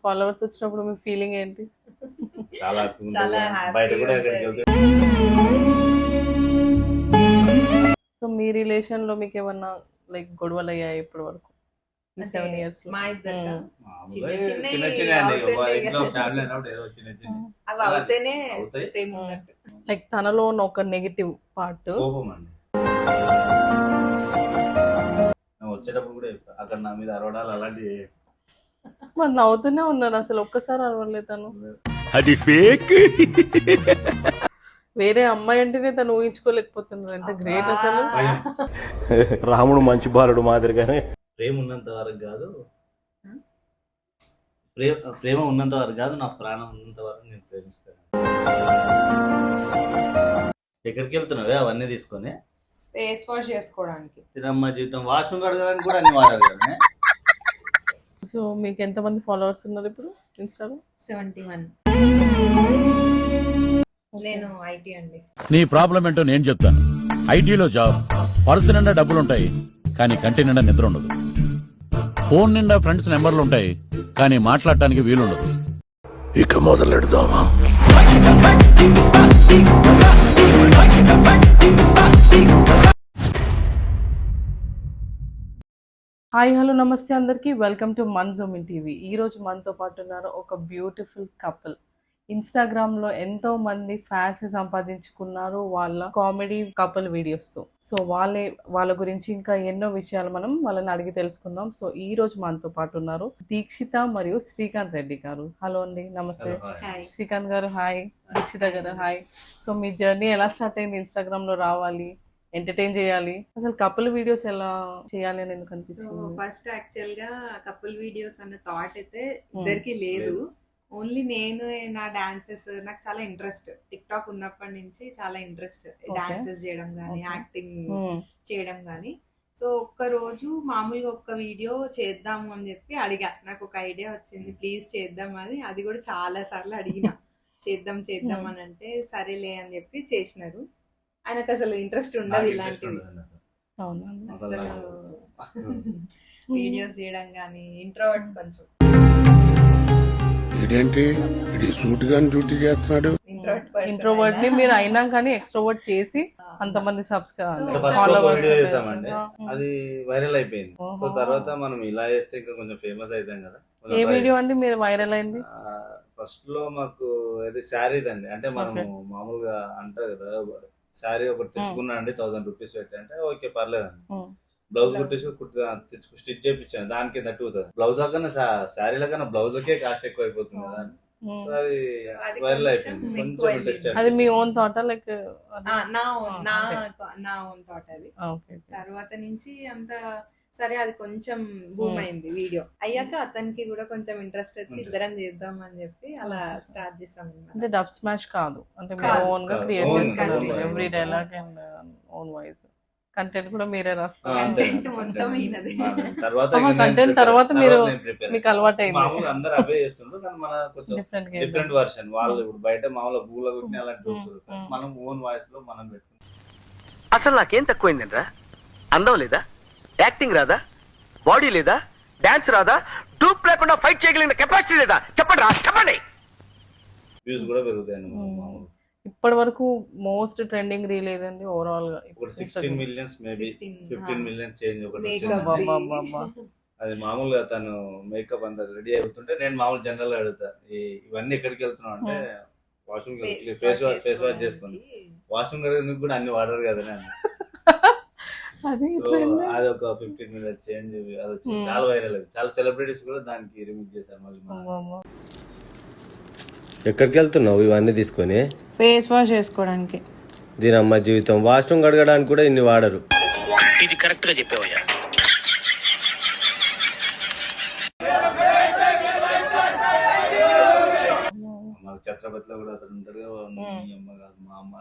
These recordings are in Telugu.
ఫాలోవర్స్ వచ్చినప్పుడు మీ ఫీలింగ్ ఏంటి? చాలా చాలా బయట హ్యాపీగా కూడా ఎక్కడికి వెళ్తే సో మీ రిలేషన్ లో మీకు ఏమన్నా లైక్ గొడవలు అయ్యాయి ఇప్పటి వరకు ఈ 7 years లో? మా ఇద్దరు మామూలుగా చిన్న చిన్న చిన్న అండి అవుతుంటాయి ఇంట్లో కదా. ఫ్యామిలీ అన్నప్పుడు ఏదో చిన్న చిన్న అవి అవుతేనే అవుతాయి. ప్రేమ ఉన్నట్టు. లైక్ తనలో ఉన్న ఒక నెగిటివ్ పార్ట్ కోపం అండి. నేను వచ్చేటప్పుడు కూడా చెప్పా, అక్కడ నా మీద అరవడాలు అలాంటివి మరి నవ్వుతూనే ఉన్నారు, అసలు ఒక్కసారి అరవలేదు తను. అది ఫేక్. వేరే అమ్మాయి అంటేనే తను ఊహించుకోలేకపోతున్నారు, ఎంత గ్రేట్ అసలు. రాముడు మంచి బాలుడు మాదిరిగానే. ప్రేమ ఉన్నంత వరకు కాదు, ప్రేమ ఉన్నంత వరకు కాదు, నా ప్రాణం ఉన్నంత వరకు నేను ప్రేమిస్తాను. ఎక్కడికి వెళ్తున్నావే అవన్నీ తీసుకొని? ఫేస్ వాష్ చేసుకోవడానికి. తినమ్మ జీవితం వాష్రూమ్ కడగడానికి కూడా అన్ని వాడాలి కదా. సో మీకు ఎంతమంది ఫాలోవర్స్ ఉన్నారు ఇప్పుడు ఇన్స్టాలో? 71. నేను ఐటీ అండి. నీ ప్రాబ్లం ఏంటో నేను చెప్తాను. ఐటీలో జాబ్, పర్సు నిండా డబ్బులుంటాయి కానీ కంటి నిండా నిద్ర ఉండదు. ఫోన్ నిండా ఫ్రెండ్స్ నెంబర్లు ఉంటాయి కానీ మాట్లాడటానికి వీలుండదు. ఇక మొదలెడదామా? హాయ్ హలో నమస్తే అందరికీ, వెల్కమ్ టు మన్జూమిన్ టీవీ. ఈరోజు మనతో పాటు ఉన్నారు ఒక బ్యూటిఫుల్ కపుల్. ఇన్స్టాగ్రామ్లో ఎంతో మంది ఫ్యాన్స్ సంపాదించుకున్నారు వాళ్ళ కామెడీ కపుల్ వీడియోస్తో. సో వాళ్ళ గురించి ఇంకా ఎన్నో విషయాలు మనం వాళ్ళని అడిగి తెలుసుకుందాం. సో ఈ రోజు మనతో పాటు ఉన్నారు దీక్షిత మరియు శ్రీకాంత్ రెడ్డి గారు. హలో అండి, నమస్తే. హాయ్. శ్రీకాంత్ గారు హాయ్, దీక్షిత గారు హాయ్. సో మీ జర్నీ ఎలా స్టార్ట్ అయింది? ఇన్స్టాగ్రామ్లో రావాలి, ఎంటర్టైన్ చేయాలి, అసలు కపుల్ వీడియోస్ ఎలా చేయాలి అని ఎందుకు సో అనిపించింది? ఫస్ట్ యాక్చువల్ గా కపుల్ వీడియోస్ అన్న థాట్ అయితే ఇద్దరికి లేదు. ఓన్లీ నేను నా డాన్సెస్, నాకు చాలా ఇంట్రెస్ట్. టిక్ టాక్ ఉన్నప్పటి నుంచి చాలా ఇంట్రెస్ట్ డాన్సెస్ చేయడం కానీ, యాక్టింగ్ చేయడం కానీ. సో ఒక్క రోజు మామూలుగా ఒక్క వీడియో చేద్దాము అని చెప్పి అడిగా. నాకు ఒక ఐడియా వచ్చింది, ప్లీజ్ చేద్దాం అని. అది కూడా చాలా సార్లు అడిగిన, చేద్దాం అని అంటే సరేలే అని చెప్పి చేసినారు. ఆయనకు అసలు ఇంట్రెస్ట్ ఉండదు ఇలాంటివి, అసలు వీడియోస్ చేయడం కానీ. ఇంట్రోవర్ట్ కొంచెం. ఇదేంటి ఇది సూట్ గాని డ్యూటీ చేస్తున్నాడు. ఇంట్రోవర్ట్ ని మీరు అయినా కానీ ఎక్స్ట్రోవర్ట్ చేసి అంతమంది ఫస్ట్ ఫాలోవర్స్ వీడియో చేసామండి, అది వైరల్ అయిపోయింది. సో తర్వాత మనం ఇలా చేస్తే ఇంకా కొంచెం ఫేమస్ అవుతాం కదా. ఏ వీడియో అండి మీరు వైరల్ అయింది? ఫస్ట్ లో మాకు అది శారీదండి, అంటే మనము మామూలుగా అంటారు కదా, శారీ ఒకటి తెచ్చుకున్నా అండి 1000 రూపీస్ పెట్టి అంటే ఓకే పర్లేదండి. బ్లౌజ్ కుట్టేసి స్టిచ్ చేయించాను, దానికి దట్టు అవుతుంది. బ్లౌజ్ కన్నా శారీల కన్నా బ్లౌజ్కే కాస్ట్ ఎక్కువ అయిపోతుంది కదా. అది వైరల్ అయిపోయింది. కొంచెం ఇంట్రెస్ట్. అది మీ ఓన్ థాటా లైక్? నా ఓన్ థాట్ అది. తర్వాత నుంచి అంత సరే అది కొంచెం బూమ్ అయింది. వీడియో అయ్యాక అతనికి కూడా కొంచెం ఇంట్రెస్ట్ వచ్చి ఇద్దరం చేద్దాం అని చెప్పి అలా స్టార్ట్ చేసాం. అంటే డబ్ స్మాష్ కాదు, అంటే మీరు ఓన్ గా క్రియేట్ చేస్తున్నారు. Every dialogue and own voice, content కూడా మీరే రాస్తారు. మొత్తం కంటెంట్ తర్వాత మీరు మీకు అలవాటు అయింది. మామూలుగా అందరూ అవే చేస్తుంటారు కానీ మన కొంచెం డిఫరెంట్ వర్షన్. వాళ్ళు ఇప్పుడు బయట మామూలుగా గూగుల్ కొట్టిన అలాంటి మనం ఓన్ వాయిస్ లో మనం పెట్టుకుంటాం. అసలు నాకేం తక్కువైందిరా? అందం లేదా? యాక్టింగ్ రాదా? బాడీ లేదా? డాన్స్ రాదా? డూప్ లేకుండా ఫైట్ చేయగలిగిన కెపాసిటీ లేదా? చెప్పండి రా, చెప్పండి. వ్యూస్ కూడా పెరుగుతాయండి. ఇప్పటి వరకు మోస్ట్ ట్రెండింగ్ రీల్ ఏదండి ఓవరాల్ గా? 16 million మేబీ 15 million చేంజ్ ఒకటి. అది మామూలుగా తను మేకప్ అంతా రెడీ అవుతుంటే నేను మామూలు జనరల్ గా అడుగుతా, ఇవన్నీ ఎక్కడికి వెళ్తున్నావు అంటే వాష్రూమ్ ఫేస్ వాష్ చేసుకుని. వాష్రూమ్ కడగడానికి కూడా అన్ని వాడరు కదా. అది ఒక 15 million చేంజ్, అది వచ్చి చాలా వైరల్ అయింది. చాలా సెలబ్రిటీస్ కూడా దానికి రిమీక్ చేశారు మళ్ళీ. ఎక్కడికి వెళ్తున్నావు ఇవన్నీ తీసుకొని? ఫేస్ వాష్ చేసుకోవడానికి. దీనమ్మ జీవితం వాష్రూమ్ కడగడానికి కూడా ఇన్ని వాడరు. ఇది కరెక్ట్ గా చెప్పావయ్యా. మాకు ఛత్రపతిలో కూడా అతను ఉంటాడు కదా, మీ అమ్మ కాదు మా అమ్మ,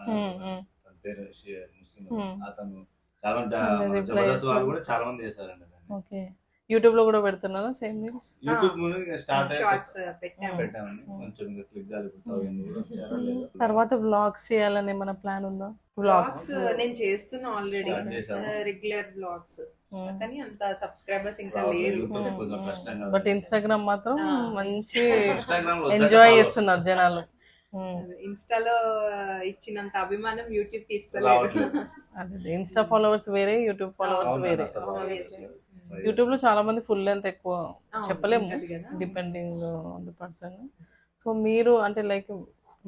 తన పేరు ముస్లిం. అతను చాలా జబర్దస్త్ వాళ్ళు కూడా చాలా మంది చేశారండి. యూట్యూబ్ లో కూడా పెడుతున్నారా సేమ్ రీల్స్? యూట్యూబ్ ముందు స్టార్ట్ షార్ట్స్ పెట్టాము. పెట్టామండి. కొంచెం ఇంకా క్లిక్ కాలేదు. 1000 కూడా వచ్చారో లేదో. తర్వాత వ్లాగ్స్ చేయాలనే మన ప్లాన్ ఉందా? బ్లాగ్స్ నేను చేస్తున్నా ఆల్రెడీ, Start చేశాము. రెగ్యులర్ బ్లాగ్స్, కానీ అంత సబ్స్క్రైబర్స్ ఇంకా Problem లేరు. YouTube కొంచెం కష్టం కదా. బట్ ఇన్స్టాగ్రామ్ మాత్రం మంచి Instagram లో ఎంజాయ్ చేస్తున్నారు జనాలు. ఇన్స్టాలో ఇచ్చినంత అభిమానం యూట్యూబ్ కి ఇస్తలేదు. రావట్లేదు. అదే ఇన్స్టా ఫాలోవర్స్ వేరే, యూట్యూబ్ ఫాలోవర్స్ అవును వేరే. అసలు. యూట్యూబ్ లో చాలా మంది ఫుల్ లెంత్ ఎక్కువ చెప్పలేము, ఉంటది కదా. Depending on the person. So మీరు అంటే లైక్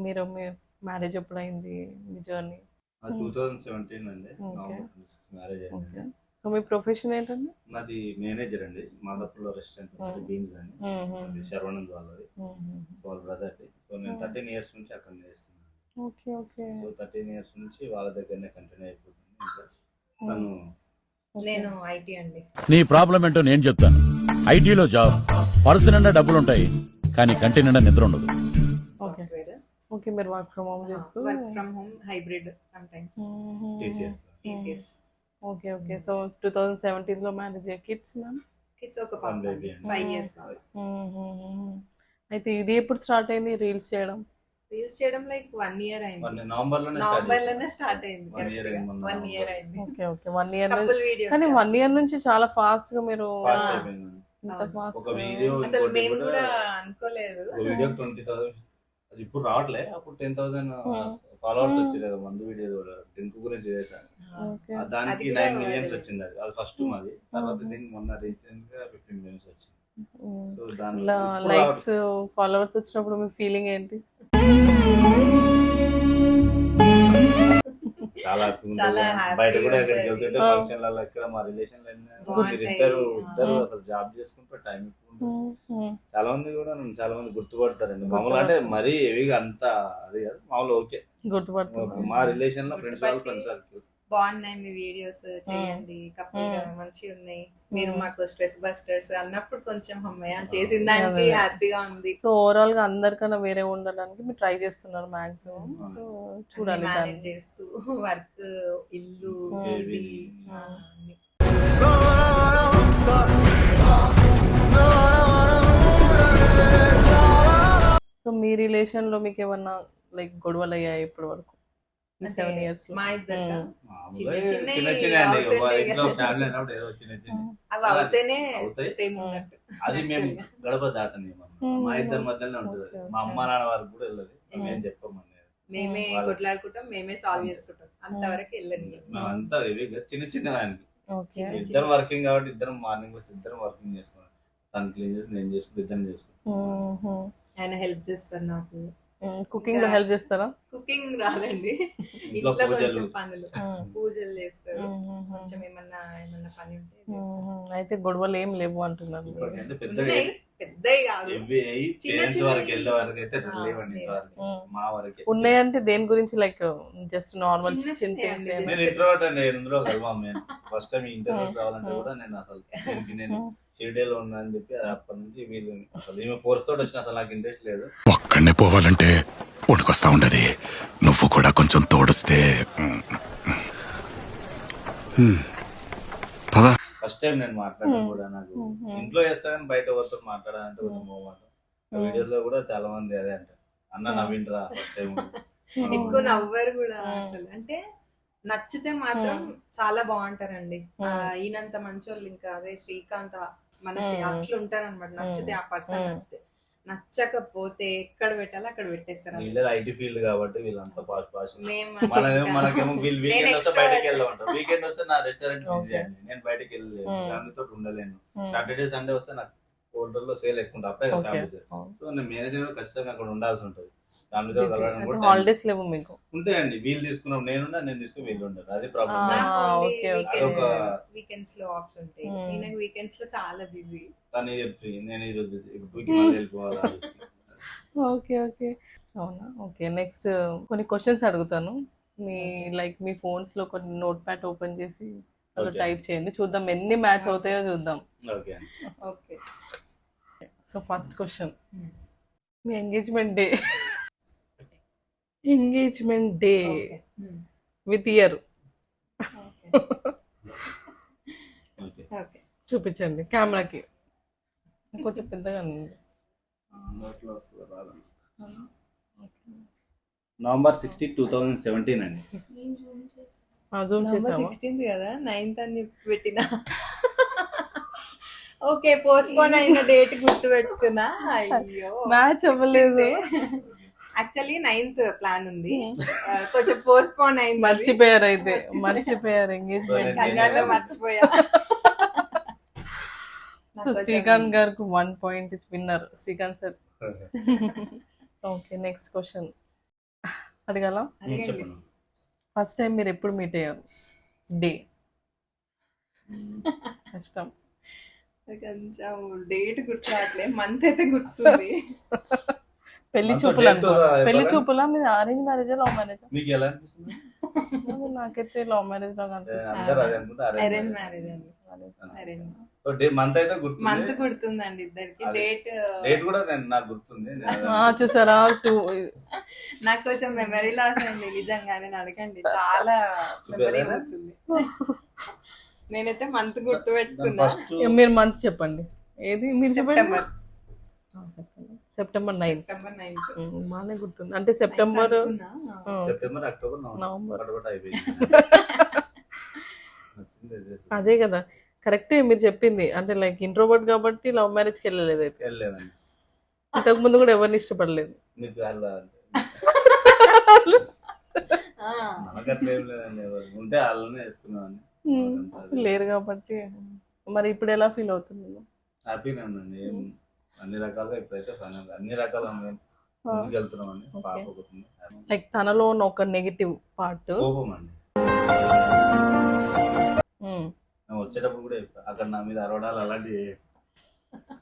మీరు మీ మ్యారేజ్ ఎప్పుడైంది, మీ జర్నీ? 2017 అండి. Okay. మ్యారేజ్ అయింది. సో మీ ప్రొఫెషన్ ఏంటండి? నాది మేనేజర్ అండి. మాదాపూర్లో రెస్టారెంట్ బీన్స్ అని. అది శరవణంద్ వాళ్ళది, వాళ్ళ బ్రదర్. సో నేను 13 years నుంచి అక్కడ చేస్తున్నాను. Okay okay. సో 13 years నుంచి వాళ్ళ దగ్గరనే కంటిన్యూ అయిపోతుంది. ఇంకా తను నేను ఐటీ అండి. నీ ప్రాబ్లం ఏంటో నేను చెప్తాను. ఐటీలో జాబ్, పర్సు నిండా డబ్బులుంటాయి, కానీ కంటి నిండా నిద్ర ఉండదు. Okay software okay. మీరు వర్క్ ఫ్రమ్ హోమ్ చేస్తూ work from home, hybrid some times. TCS okay okay. So 2017 లో మ్యారేజ్ అయ్యే కిడ్స్ మ్యామ్? కిడ్స్ ఒక పాప, One baby. 5 years బాబు. అయితే ఇది ఎప్పుడు స్టార్ట్ అయింది రీల్స్ చేయడం? రీల్స్ చేయడం లైక్ 1 year అయింది. నవంబర్ లోనే స్టార్ట్ అయింది. 1 year అయింది. 1 year అయింది. Okay okay. 1 year couple videos. కానీ 1 year నుంచి చాలా ఫాస్ట్ గా మీరు ఫాస్ట్ అయిపోయింది. ఇంత ఫాస్ట్. ఒక వీడియో అసలు ఇంకోటి మేము కూడా కూడా అనుకోలేదు. ఒక వీడియో 20,000, అది ఇప్పుడు రావట్లే. అప్పుడు 10,000 ఫాలోవర్స్ వచ్చారు కదా. మందు వీడియో కూడా డ్రింక్ గురించి చేశాను. ఓకే. దానికి అది కూడా 9 millions viral. వచ్చింది. అది ఫస్ట్ మాది. తర్వాత దీనికి మొన్న రీసెంట్ గా 15 millions వచ్చింది. సో దాని ఇలా లైక్స్ ఫాలోవర్స్ వచ్చినప్పుడు మీ ఫీలింగ్ ఏంటి? చాలా happy ఉంటుంది. చాలా happy బయట కూడా ఎక్కడికి ఉంటుంది. వెళ్తుంటే ఫంక్షన్లలో ఇక్కడ మా రిలేషన్ ఇద్దరు అసలు జాబ్ చేసుకుంటే టైం ఎక్కువ ఉంటుంది. చాలా మంది కూడా నన్ను చాలా మంది గుర్తుపడతారండి. మామూలు అంటే మరీ హెవీగా అంత అది కాదు, మామూలు ఓకే. గుర్తుపడుతుంది. మా రిలేషన్ లో ఫ్రెండ్స్ వాళ్ళు ఫ్రెండ్స్ సర్కిల్ బాగున్నాయి మీ వీడియోస్, చేయండి, కపుల్ గా మంచిగా ఉన్నాయి, మీరు మాకు స్ట్రెస్ బస్టర్స్ అన్నప్పుడు కొంచెం అమ్మాయి చేసిన దానికి హ్యాపీగా ఉంది. సో ఓవరాల్ గా అందరికన్నా వేరే ఉండడానికి మీరు ట్రై చేస్తున్నారు మాక్సిమం. సో చూడాలి మేనేజ్ దాన్ని. చేస్తూ వర్క్, ఇల్లు, ఇది అన్ని. సో మీ రిలేషన్ లో మీకు ఏమన్నా లైక్ గొడవలు అయ్యాయి ఇప్పటి వరకు ఈ అంటే 7 years లో? మా ఇద్దరు మామూలుగా చిన్న చిన్న చిన్న అండి. అవుతుంటాయి వాళ్ళ ఇంట్లో కదా. ఫ్యామిలీ అన్నప్పుడు ఏదో చిన్న చిన్న అవి అవుతేనే అవుతాయి. ప్రేమ ఉన్నట్టు. అది మేము గడప దాటని మా ఇద్దరి మధ్యలోనే ఉంటుంది. మా అమ్మ నాన్న వారికి కూడా వెళ్ళదు. మేము చెప్పమని మేమే కొట్లాడుకుంటాం, మేమే సాల్వ్ చేసుకుంటాం, అంతవరకు వెళ్ళండి. మేమంతా హెవీగా చిన్న చిన్న దానికి ఓకే. ఇద్దరం వర్కింగ్ కాబట్టి ఇద్దరం మార్నింగ్ వచ్చి ఇద్దరం వర్కింగ్ చేసుకున్నాం. తను క్లీన్ చేసి నేను చేసుకుంటే ఇద్దరం చేసుకుంటాం. ఆయన హెల్ప్ చేస్తారు నాకు. కుకింగ్ లో హెల్ప్ చేస్తారా? కుకింగ్ రాదండి, ఇంట్లో ఇంట్లో కొంచెం పూజలు. పనులు, పూజలు చేస్తారు, కొంచెం ఏమన్నా పని ఉంటే చేస్తారు. అయితే గొడవలు ఏం లేవు అంటున్నారు. ఇప్పటికంటే పెద్దగా ఉన్నాయి, పెద్దవి కాదు, చిన్న పేరెంట్స్ చిన్న వరకు వెళ్ళే వరకు అయితే లేవండి. ఇంతవరకు మా వరకే ఉన్నాయంటే దేని గురించి లైక్ జస్ట్ నార్మల్ చిన్న చిన్న చిన్నవి అండి. నేను ఇంట్రోవర్ట్ అండి. ఇందులో కలవాం. నేను ఫస్ట్ టైం ఇంటర్వ్యూ రావాలంటే కూడా నేను అసలు దీనికి నేను షిరిడీలో ఉన్నా అని చెప్పి అప్పటి నుంచి వీళ్ళు అసలు ఈమె ఫోర్స్ తోటి వచ్చిన అసలు నాకు ఇంట్రెస్ట్ లేదు. ఒక్కడనే పోవాలంటే వణుకొస్తా ఉండదు. నువ్వు కూడా కొంచెం తోడుస్తే పదా. ఫస్ట్ టైం నేను మాట్లాడడం కూడా నాకు ఇంట్లో చేస్తా కానీ బయట ఎవరితో మాట్లాడాలంటే కొంచెం మొహమాటం. వీడియోస్ లో కూడా చాలా మంది అదే అంటారు, అన్న నవ్విండ్రా ఫస్ట్ టైం. ఎక్కువ నవ్వరు కూడా అసలు. అంటే నచ్చితే మాత్రం చాలా బాగుంటారండి. ఈయనంత మంచోళ్ళు ఇంకా అదే శ్రీకాంత్ అట్లా ఉంటారు అనమాట. నచ్చితే ఆ పర్సన్ నచ్చితే, నచ్చకపోతే ఎక్కడ పెట్టాలో అక్కడ పెట్టేస్తారు. వీళ్ళది ఐటీ ఫీల్డ్ కాబట్టి వీళ్ళంతా పాస్ మేము మనకేమో వీళ్ళు వీకెండ్ నేను వస్తే extra బయటకి వెళ్దామంటారు. వీకెండ్ వస్తే నా రెస్టారెంట్ బిజీ అండి, నేను బయటకి వెళ్ళలేను, ఫ్యామిలీతో ఉండలేను. సాటర్డే సండే వస్తే నాకు హోటల్లో సేల్ ఎక్కువ ఉంటుంది. అప్పుడే కదా ఫ్యామిలీ సేల్. సో నేను మేనేజర్ ఖచ్చితంగా అక్కడ ఉండాల్సి ఉంటుంది. ఫ్యామిలీతో కలవడం కూడా హాలిడేస్ లేవు మీకు? ఉంటాయండి. వీళ్ళు తీసుకున్నాం, నేను తీసుకుని వీళ్ళు ఉంటారు. అది ప్రాబ్లం. వీకెండ్స్ లో ఆఫ్స్ ఉంటాయి. ఈయన వీకెండ్స్ లో చాలా బిజీ. తను ఫ్రీ, నేను ఈ రోజు బిజీ. ఇప్పుడు 2కి మళ్ళీ వెళ్ళిపోవాలి. Okay okay. అవునా? ఓకే. నెక్స్ట్ కొన్ని క్వశ్చన్స్ అడుగుతాను. మీ ఫోన్స్ లో కొన్ని నోట్ ప్యాడ్ ఓపెన్ చేసి టైప్ చేయండి, చూద్దాం ఎన్ని మ్యాచ్ అవుతాయో చూద్దాం. Okay. Okay. So first question, me engagement day with ear okay. చూపించండి కెమెరాకి. కొంచెం పెద్దగా ఉంది. నోట్లో వస్తుంది రాదు. నవంబర్ 16, 2017 అండి. జూమ్ నవంబర్ చేసావా? 16th కదా, 9th అని పెట్టినా. ఓకే, పోస్ట్ పోన్ అయిన డేట్ గుర్తు పెట్టుకున్నా. అయ్యో, మ్యాచ్ అవ్వలేదు. యాక్చువల్లీ 9th ప్లాన్ ఉంది, కొంచెం పోస్ట్ పోన్ అయింది. మర్చిపోయారు అయితే, మర్చిపోయారు ఎంగేజ్మెంట్. కంగారులో మర్చిపోయా. సో శ్రీకాంత్ గారికి 1 point winner Srikanth sir. Okay, next question అడగాల. చెప్పండి. ఫస్ట్ టైం మీరు ఎప్పుడు మీట్ అయ్యారు? డే కష్టం. కొంచెం డేట్ గుర్తు రావట్లే, మంత్ అయితే గుర్తుంది. పెళ్లి అంతా చూపులు date అనుకో. తో పెళ్లి చెప్పరా? చూపులా మీద అరేంజ్ మ్యారేజా లవ్ మ్యారేజా? మీకు ఎలా అనిపిస్తుంది? నాకైతే లవ్ మ్యారేజ్ లాగా అనిపిస్తుంది. అందరూ అదే అనుకుంటే అరేంజ్ మ్యారేజ్ అండి. అరేంజ్ మంత్ అయితే గుర్తుంది. మంత్ గుర్తుందండి ఇద్దరికి. అదే. డేట్ కూడా నాకు గుర్తుంది. చూసారా? నాకు కొంచెం మెమరీ లాస్ అండి నిజంగానే, అడగండి. చాలా మెమరీ గుర్తుంది. నేనైతే మంత్ గుర్తు పెట్టుకున్నా. ఫస్ట్ మీరు మంత్ చెప్పండి. ఏది మీరు చెప్పండి. September September 9. September 9th. బాగానే గుర్తుంది. అంటే September, September, October, November. November పటపట అయిపోయింది. అదే కదా కరెక్టే మీరు చెప్పింది. అంటే లైక్ ఇంట్రోవర్ట్ కాబట్టి లవ్ మ్యారేజ్కి వెళ్ళలేదు అయితే. వెళ్ళలేదండి. ఇంతకు ముందు కూడా ఎవరిని ఇష్టపడలేదు. మీకు అలా మనకు అట్లా ఏం లేదండి. ఎవరు ఉంటే వాళ్ళనే వేసుకున్నామని. లేరు కాబట్టి. మరి ఇప్పుడు ఎలా ఫీల్ అవుతుంది? హ్యాపీగా ఉందండి. అన్ని రకాలుగా ఇప్పుడైతే ఫైనల్ అన్ని రకాల ముందుకు వెళ్తున్నామని. పాప ఒకటి లైక్ తనలో ఉన్న ఒక నెగిటివ్ పార్ట్ కోపం అండి. నేను వచ్చేటప్పుడు కూడా చెప్పా, అక్కడ నా మీద అరవడాలు అలాంటివి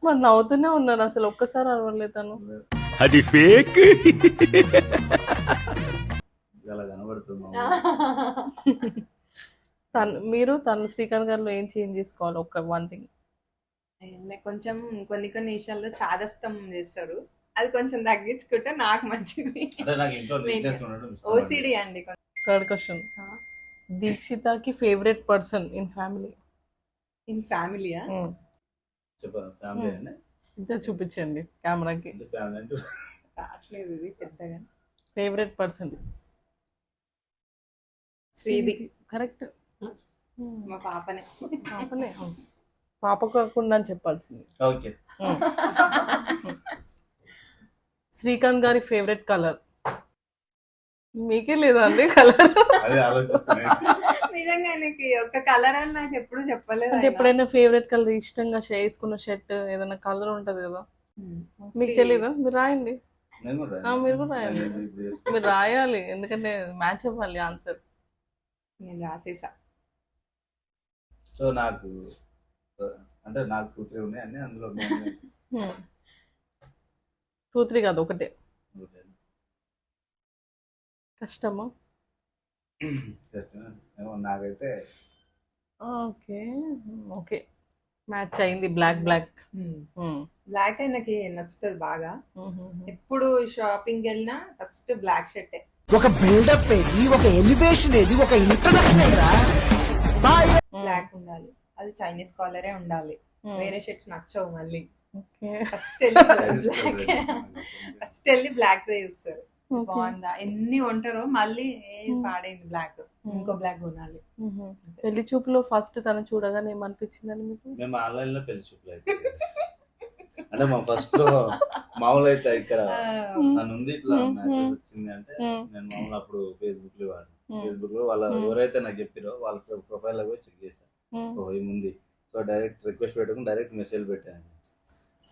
మరి నవ్వుతూనే ఉన్నారు. అసలు ఒక్కసారి అరవలేదు తను. అది ఫేక్. అలా కనబడుతుంది. తను శ్రీకాంత్ గారిలో ఏం చేంజ్ చేసుకోవాలి? ఒక 1 thing. కొంచెం కొన్ని విషయాల్లో చాదస్తం చేస్తాడు, అది కొంచెం తగ్గించుకుంటే నాకు మంచిది. అంటే నాకు ఇంట్లో నీట్నెస్ ఉండడం ఇష్టం. ఓసిడి అండి. థర్డ్ క్వశ్చన్, దీక్షితకి favourite person in family? In ఫ్యామిలీయా? చెప్పాను ఫ్యామిలీ అండి. ఇంకా చూపించండి కెమెరాకి. ఫ్యామిలీ అంటే రావట్లేదు ఇది పెద్దగా. ఫేవరెట్ పర్సన్ శ్రీది. కరెక్ట్. మా పాపనే. పాపనే. పాప కాకుండా అని చెప్పాల్సింది. ఓకే. శ్రీకాంత్ గారి ఫేవరెట్ కలర్? మీకే లేదా అండి కలర్? అదే ఆలోచిస్తున్నా. నిజంగా ఆయనకి ఒక కలర్ అని నాకు ఎప్పుడు చెప్పలేదు. అంటే ఎప్పుడైనా ఫేవరెట్ కలర్ ఇష్టంగా వేసుకున్న షర్ట్ ఏదైనా కలర్ ఉంటది కదా, మీకు తెలీదా? మీరు రాయండి. నేను కూడా మీరు కూడా రాయండి. మీరు రాయాలి, ఎందుకంటే మ్యాచ్ అవ్వాలి ఆన్సర్. నేను రాసేసా. సో నాకు అంటే నాకు 2, 3 ఉన్నాయి అన్ని. అందులో 2, 3 కాదు, ఒకటే. కష్టమా? నాకైతే ఓకే ఓకే మ్యాచ్ అయింది. బ్లాక్ బ్లాక్ బ్లాక్ ఆయనకి నచ్చుతుంది బాగా. ఎప్పుడు షాపింగ్ వెళ్ళినా ఫస్ట్ బ్లాక్ షర్టే. ఒక బిల్డప్ ఏది, ఒక ఎలివేషన్ ఏది, ఒక ఇంట్రడక్షన్ బ్లాక్ ఉండాలి. అది చైనీస్ కాలరే ఉండాలి. వేరే షర్ట్స్ నచ్చవు మళ్ళీ. ఫస్ట్ వెళ్ళి బ్లాక్ దే చూస్తారు. బాగుందా, ఎన్ని ఉంటారో మళ్ళీ పాడైంది బ్లాక్, ఇంకో బ్లాక్ కొనాలి. పెళ్లి చూపులో ఫస్ట్ తను చూడగానే ఏమనిపించిందని మీకు? మేము ఆన్లైన్ లో పెళ్లి చూపులు అయితే అంటే మా ఫస్ట్ లో మామూలు అయితే ఇక్కడ తను ఉంది ఇట్లా మ్యాచెస్ వచ్చింది అంటే నేను మామూలు అప్పుడు ఫేస్బుక్ లో వాడు. ఫేస్బుక్ లో వాళ్ళ ఎవరైతే నాకు చెప్పారో వాళ్ళ ప్రొఫైల్ లో చెక్ చేశాను. ఓహో ఏముంది. సో డైరెక్ట్ రిక్వెస్ట్ పెట్టుకుని డైరెక్ట్ మెసేజ్ పెట్టాను.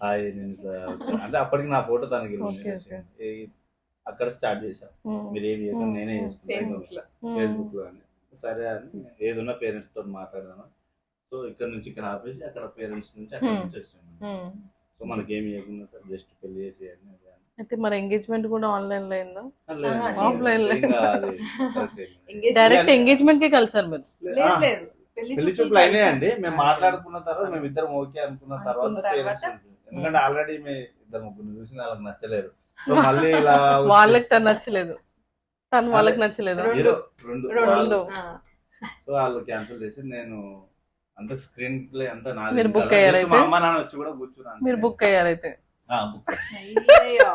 హాయ్ నేను అంటే అప్పటికి నా ఫోటో తనకి అక్కడ స్టార్ట్ చేశాను. మీరు ఏం చేయకుండా నేనే చేసుకుంటాను ఫేస్బుక్ లో అని. సరే అని ఏదున్నా పేరెంట్స్ తోటి మాట్లాడదాను. సో ఇక్కడ నుంచి ఇక్కడ ఆపేసి అక్కడ పేరెంట్స్ నుంచి అక్కడ నుంచి వచ్చాను. సో మనకి ఏమి చేయకుండా సార్ జస్ట్ పెళ్లి చేసి అయితే మరి ఎంగేజ్మెంట్ కూడా ఆన్లైన్ లో అయిందా? ఆఫ్లైన్ లో? డైరెక్ట్ ఎంగేజ్మెంట్ కి కలిసారు మీరు? పెళ్లి చూపులు అయినాయండి. మేము మాట్లాడుకున్న తర్వాత మేము ఇద్దరం ఓకే అనుకున్న తర్వాత ఎందుకంటే ఆల్రెడీ మేము 2-3 చూసి వాళ్ళకి నచ్చలేదు. సో మళ్ళీ ఇలా వాళ్ళకి తను నచ్చలేదు, తను వాళ్ళకి నచ్చలేదు. రెండు సో వాళ్ళు క్యాన్సిల్ చేసి నేను అంత స్క్రీన్ ప్లే అంతా నాది. మీరు book Just అయ్యారైతే? మా అమ్మ నాన్న వచ్చి కూడా కూర్చున్నాను. మీరు బుక్ అయ్యారైతే బుక్. అయ్యయ్యో.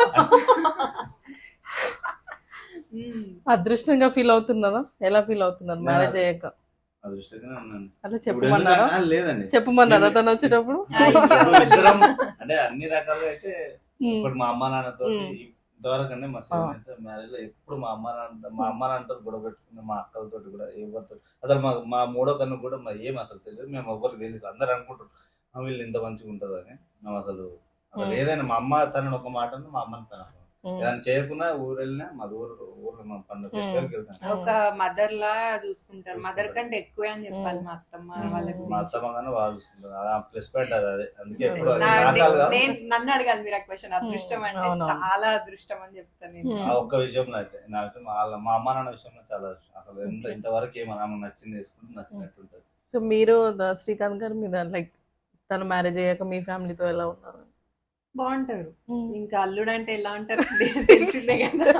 అదృష్టంగా ఫీల్ అవుతున్నారా? ఎలా ఫీల్ అవుతున్నారు మ్యారేజ్ అయ్యాక? అదృష్టంగానే ఉన్నాను. అట్లా ఇప్పుడు చెప్పమన్నారా? లేదండి, చెప్పమన్నారా తను వచ్చేటప్పుడు? ఇప్పుడు ఇద్దరం అంటే అన్ని రకాలుగా అయితే ఉమ్, ఇప్పుడు మా అమ్మ నాన్నతో ఉమ్. ఇంతవరకనే మా మ్యారేజ్ లో ఎప్పుడు మా అమ్మ నాన్నతో గొడవ పెట్టుకున్న, మా అక్కలతో కూడా ఎవరితో అసలు మా మూడో కన్ను కూడా ఏం అసలు తెలియదు. మేము ఎవరికి తెలియదు. అందరు అనుకుంటారు వీళ్ళు ఇంత మంచిగా ఉంటారు అని. మేము అసలు ఏదైనా మా అమ్మ తనని ఒక మాట ఉంది, మా అమ్మని తన ఏదైనా చేయకుండా ఊరు వెళ్ళినా మా ఊర్లో మా పండుగ ఫెస్టివల్కి వెళ్తాను. ఒక మదర్ లా చూసుకుంటారు. మదర్ కంటే ఎక్కువే అని చెప్పాలి మా అత్తమ్మ వాళ్ళకి. మా అత్తమ్మ కానీ వాళ్ళు చూసుకుంటారు. అది ప్లస్ పాయింట్ అదే. అందుకే ఎప్పుడు నన్ను అడగాలి మీరు ఆ క్వశ్చన్. అదృష్టం అంటే అవునవును. చాలా అదృష్టం అని చెప్తాను నేను. ఆ ఒక్క విషయంలో అయితే నాకైతే మా అమ్మ నాన్న విషయంలో చాలా అసలు ఇంతవరకు ఏమన్నా నచ్చింది వేసుకుంటే నచ్చినట్టు ఉంటుంది. సో మీరు శ్రీకాంత్ గారు మీద లైక్ తన మ్యారేజ్ అయ్యాక మీ ఫ్యామిలీతో ఎలా ఉన్నారు? బాగుంటారు. ఇంకా అల్లుడు అంటే ఎలా ఉంటారు తెలిసిందే కదా.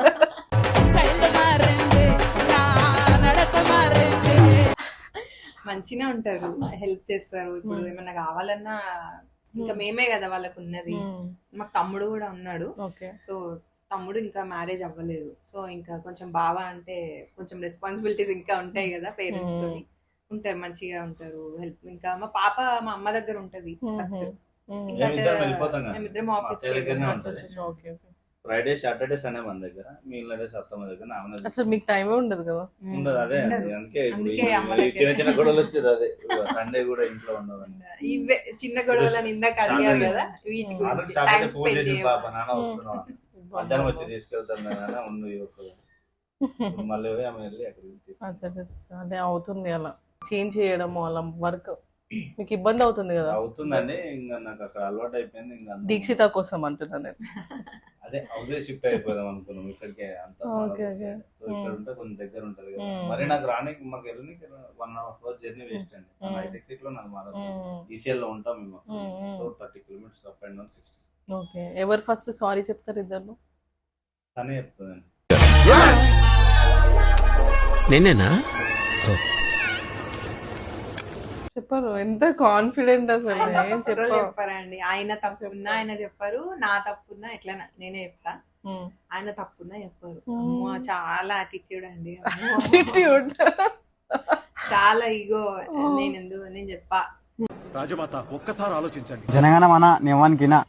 మంచిగా ఉంటారు, హెల్ప్ చేస్తారు. ఇప్పుడు ఏమన్నా కావాలన్నా ఇంకా మేమే కదా వాళ్ళకు ఉన్నది. మాకు తమ్ముడు కూడా ఉన్నాడు. ఓకే. సో తమ్ముడు ఇంకా మ్యారేజ్ అవ్వలేదు. సో ఇంకా కొంచెం బావ అంటే కొంచెం రెస్పాన్సిబిలిటీస్ ఇంకా ఉంటాయి కదా పేరెంట్స్ తో. ఉంటారు, మంచిగా ఉంటారు, హెల్ప్. ఇంకా మా పాప మా అమ్మ దగ్గర ఉంటది ఫస్ట్. మేమిద్దరం ఆఫీస్ ఫ్రైడే సాటర్డే సండే మన దగ్గర, మిగిలిన డేస్ అత్తమ్మ దగ్గర. అసలు మీకు టైమే ఉండదు కదా. ఉండదు. అదే అందుకే ఇప్పుడు చిన్న చిన్న గొడవలు వచ్చేది అదే. సండే కూడా ఇంట్లో ఉండదు. ఇవే చిన్న గొడవలని ఇందాక అడిగారు కదా, వీటి గురించి టైం ఫోన్ స్పెండ్ చేసి చేయడం. పాప నాన్న వస్తున్నావా, మధ్యాహ్నం వచ్చి తీసుకెళ్తాను నాన్న ఉండు మళ్ళీ పోయి ఆమె వెళ్ళి అక్కడికి. అదే అవుతుంది అలా చేంజ్ చేయడం అలా వర్క్ మీకు ఇబ్బంది అవుతుంది కదా. అవుతుందండి. ఇంకా నాకు అక్కడ అలవాటు అయిపోయింది. ఇంకా దీక్షిత కోసం అంటున్నాను నేను. అదే హౌసే షిఫ్ట్ అయిపోదాం అనుకున్నాం ఇక్కడికే. అంత సో ఇక్కడ ఉంటే కొంచెం దగ్గర ఉంటది కదా. మరి నాకు రానికి మాకు వెళ్ళడానికి 1 hour జర్నీ వేస్ట్ అండి. హైటెక్ సిటీ లో నాకు మాదాపు ఈసీఎల్ లో ఉంటాం మేము. So 30 kilometers up and down 60. Okay. ఎవరు ఫస్ట్ సారీ చెప్తారు ఇద్దరు? తనే చెప్తుందండి. నేనేనా? చెప్పారు. ఎంత కాన్ఫిడెంట్ అసలు. ఏం అస్సలు చెప్పారు? చెప్పారండి. ఆయన తప్పున్నా ఆయన చెప్పారు, నా తప్పున్నా ఎట్లా నేనే చెప్తా. ఆయన తప్పున్నా చెప్పారు. అమ్మో చాలా యాటిట్యూడ్ అండి. చాలా ఈగో. నేను చెప్పా రాజమాత ఒక్కసారి ఆలోచించండి. జనగణమన నియమానికినా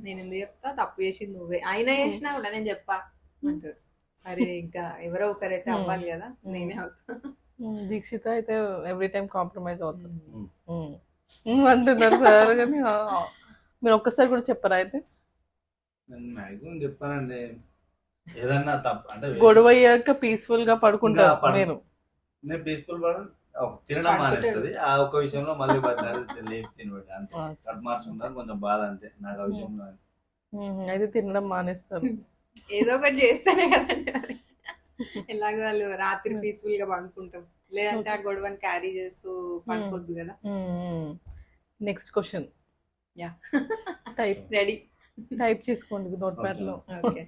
నేను ఎందుకు చెప్తా, తప్పు చేసింది నువ్వే, ఆయన చేసినా కూడా నేను చెప్పా అంటారు. సరే ఇంకా ఎవరో ఒకరైతే అవ్వాలి కదా, నేనే అవుతా. దీక్షిత అయితే ఎవ్రీ టైం కాంప్రమైజ్ అవుతుంది అంటున్నారు సార్. కానీ మీరు ఒక్కసారి కూడా చెప్పారా అయితే? నేను మ్యాక్సిమం చెప్పానండి. ఏదన్నా తప్పు అంటే గొడవ అయ్యాక పీస్ఫుల్ గా పడుకుంటారు మీరు? నేను పీస్ఫుల్ పడను. తినడం మానేస్తుంది. ఆ ఒక్క విషయంలో మళ్ళీ లేపు తినబడి అంతే. కట్ మార్చుకుంటాను, కొంచెం బాధ అంతే నాకు ఆ విషయంలో. అయితే తినడం మానేస్తారు. ఏదో ఒకటి చేస్తేనే కదండి మరి. ఎలాగో వాళ్ళు రాత్రి పీస్ఫుల్ గా పడుకుంటాం, లేదంటే ఆ గొడవని క్యారీ చేస్తూ పడుకోవద్దు కదా. Next question. Yeah, type ready. Type చేసుకోండి నోట్ ప్యాడ్ లో. Okay.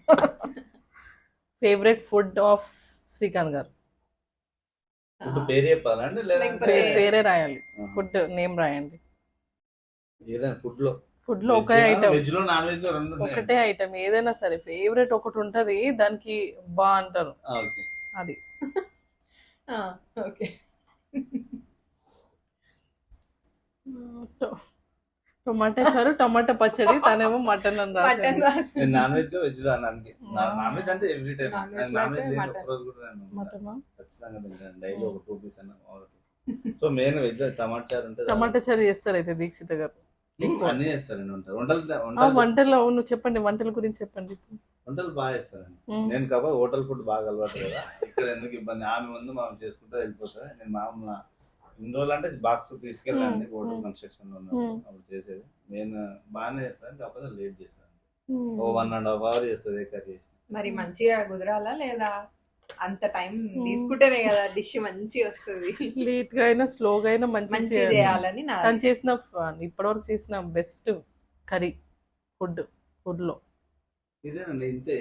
Favourite food of Srikanth గారు? ఫుడ్ పేరు చెప్పాలండి లేదంటే పేరే రాయాలి, ఫుడ్ నేమ్ రాయండి. ఏదైనా ఫుడ్ లో ఒక ఐటమ్, వెజ్ లో నాన్ వెజ్ లో రెండు ఒకటే ఐటమ్ ఏదైనా సరే ఫేవరెట్ ఒకటి ఉంటది, దానికి బా అంటారు, అది. ఓకే. టొమాటో చారు, టమాటా పచ్చడి, తనేమో మటన్ అని రాశారు. నాన్ వెజ్ లో వెజ్ లో అన్నానికి. నాన్ వెజ్ అంటే ఎవ్రీ టైం. నాన్ వెజ్ రోజు కూడా ఖచ్చితంగా తింటాను డైలీ ఒక 2 పీస్ అన్న. సో మెయిన్ వెజ్ లో టమాటా చారు ఉంటుంది. టమాటా చారు చేస్తారు అయితే దీక్షిత గారు? అన్ని చేస్తారండి వంటలు. నువ్వు చెప్పండి, వంటల గురించి చెప్పండి. వంటలు బాగా చేస్తారండి. నేను కాబట్టి హోటల్ ఫుడ్ బాగా అలవాటు కదా, ఇక్కడ ఎందుకు ఇబ్బంది. ఆమె ముందు మనం చేసుకుంటా వెళ్ళిపోతుంది. నేను మామూలు ఇన్ని రోజులు అంటే బాక్స్ తీసుకెళ్ళండి, హోటల్ కన్స్ట్రక్షన్ లో ఉన్నప్పుడు అప్పుడు చేసేది. నేను బాగానే చేస్తాను, కాకపోతే లేట్ చేస్తాను. 1.5 hours చేస్తుంది ఏ కర్రీ చేసి. మరి మంచిగా కుదరాలా లేదా? అంత టైం తీసుకుంటేనే కదా డిష్ మంచిగా వస్తుంది. లేట్ గా అయినా స్లోగా అయినా మంచి చేయాలని తను చేసిన ఇప్పటివరకు చేసిన బెస్ట్ కర్రీ ఫుడ్ లో ఇదేనండి. ఇంతే.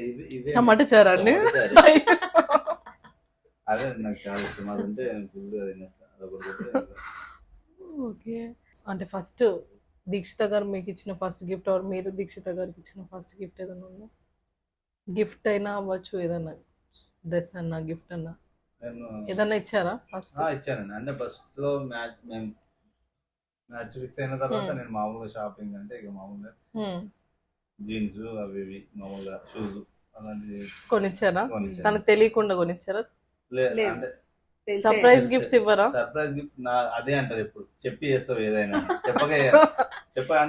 టమాటా చారు అండి. అదే నాకు చాలా ఇష్టం. అదంటే ఫుల్ గా తినేస్తాను. ఓకే. అంటే ఫస్ట్ దీక్షిత గారు మీకు ఇచ్చిన ఫస్ట్ గిఫ్ట్ ఆర్ మీరు దీక్షిత గారికి ఇచ్చిన ఫస్ట్ గిఫ్ట్ ఏదైనా ఉందా? గిఫ్ట్ అయినా అవ్వచ్చు, ఏదైనా డ్రెస్ అన్నా గిఫ్ట్ అన్నా నేను ఏదైనా ఇచ్చారా ఫస్ట్? ఇచ్చానండి. అంటే ఫస్ట్ లో మేము మ్యాచ్ ఫిక్స్ అయిన తర్వాత నేను మామూలుగా షాపింగ్ అంటే ఇక మామూలుగా జీన్స్ అవి ఇవి మామూలుగా షూస్ అలాంటివి కొనిచ్చారా? కొనిచ్చాను. తనకు తెలియకుండా కొనిచ్చారా? లేదు లేదు. అంటే సర్ప్రైజ్ గిఫ్ట్స్ ఇవ్వరా? సర్ప్రైజ్ గిఫ్ట్ అదే అంటది ఎప్పుడు చెప్పి చేస్తావు ఏదైనా చెప్పగా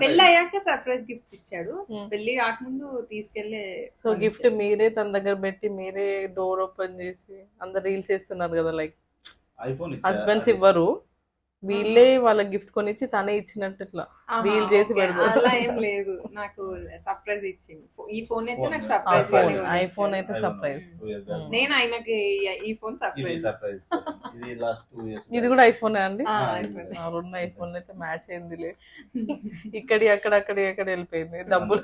పెళ్లి అయ్యాక సర్ప్రైజ్ గిఫ్ట్ ఇచ్చాడు. పెళ్లి కాకముందు తీసుకెళ్లే. సో గిఫ్ట్ మీరే తన దగ్గర పెట్టి మీరే డోర్ ఓపెన్ చేసి అందరు రీల్స్ చేస్తున్నారు కదా, లైక్ ఐఫోన్ హస్బెండ్స్ ఇవ్వరు, వీళ్ళే వాళ్ళ గిఫ్ట్ కొనిచ్చి తనే ఇచ్చినట్టు ఇట్లా రీల్ చేసి పెడతారు. అలా ఏం లేదు, నాకు సర్ప్రైజ్ ఇచ్చింది. ఈ ఫోన్ అయితే నాకు సర్ప్రైజ్. ఐఫోన్ అయితే సర్ప్రైజ్. నేను ఆయనకి ఈ ఫోన్ సర్ప్రైజ్. సర్ప్రైజ్ ఇది లాస్ట్ 2 years ఇది కూడా ఐఫోన్ అండి? iPhone. రెండు ఐఫోన్ అయితే మ్యాచ్ అయిందిలే. ఇక్కడి అక్కడ వెళ్ళిపోయింది డబ్బులు.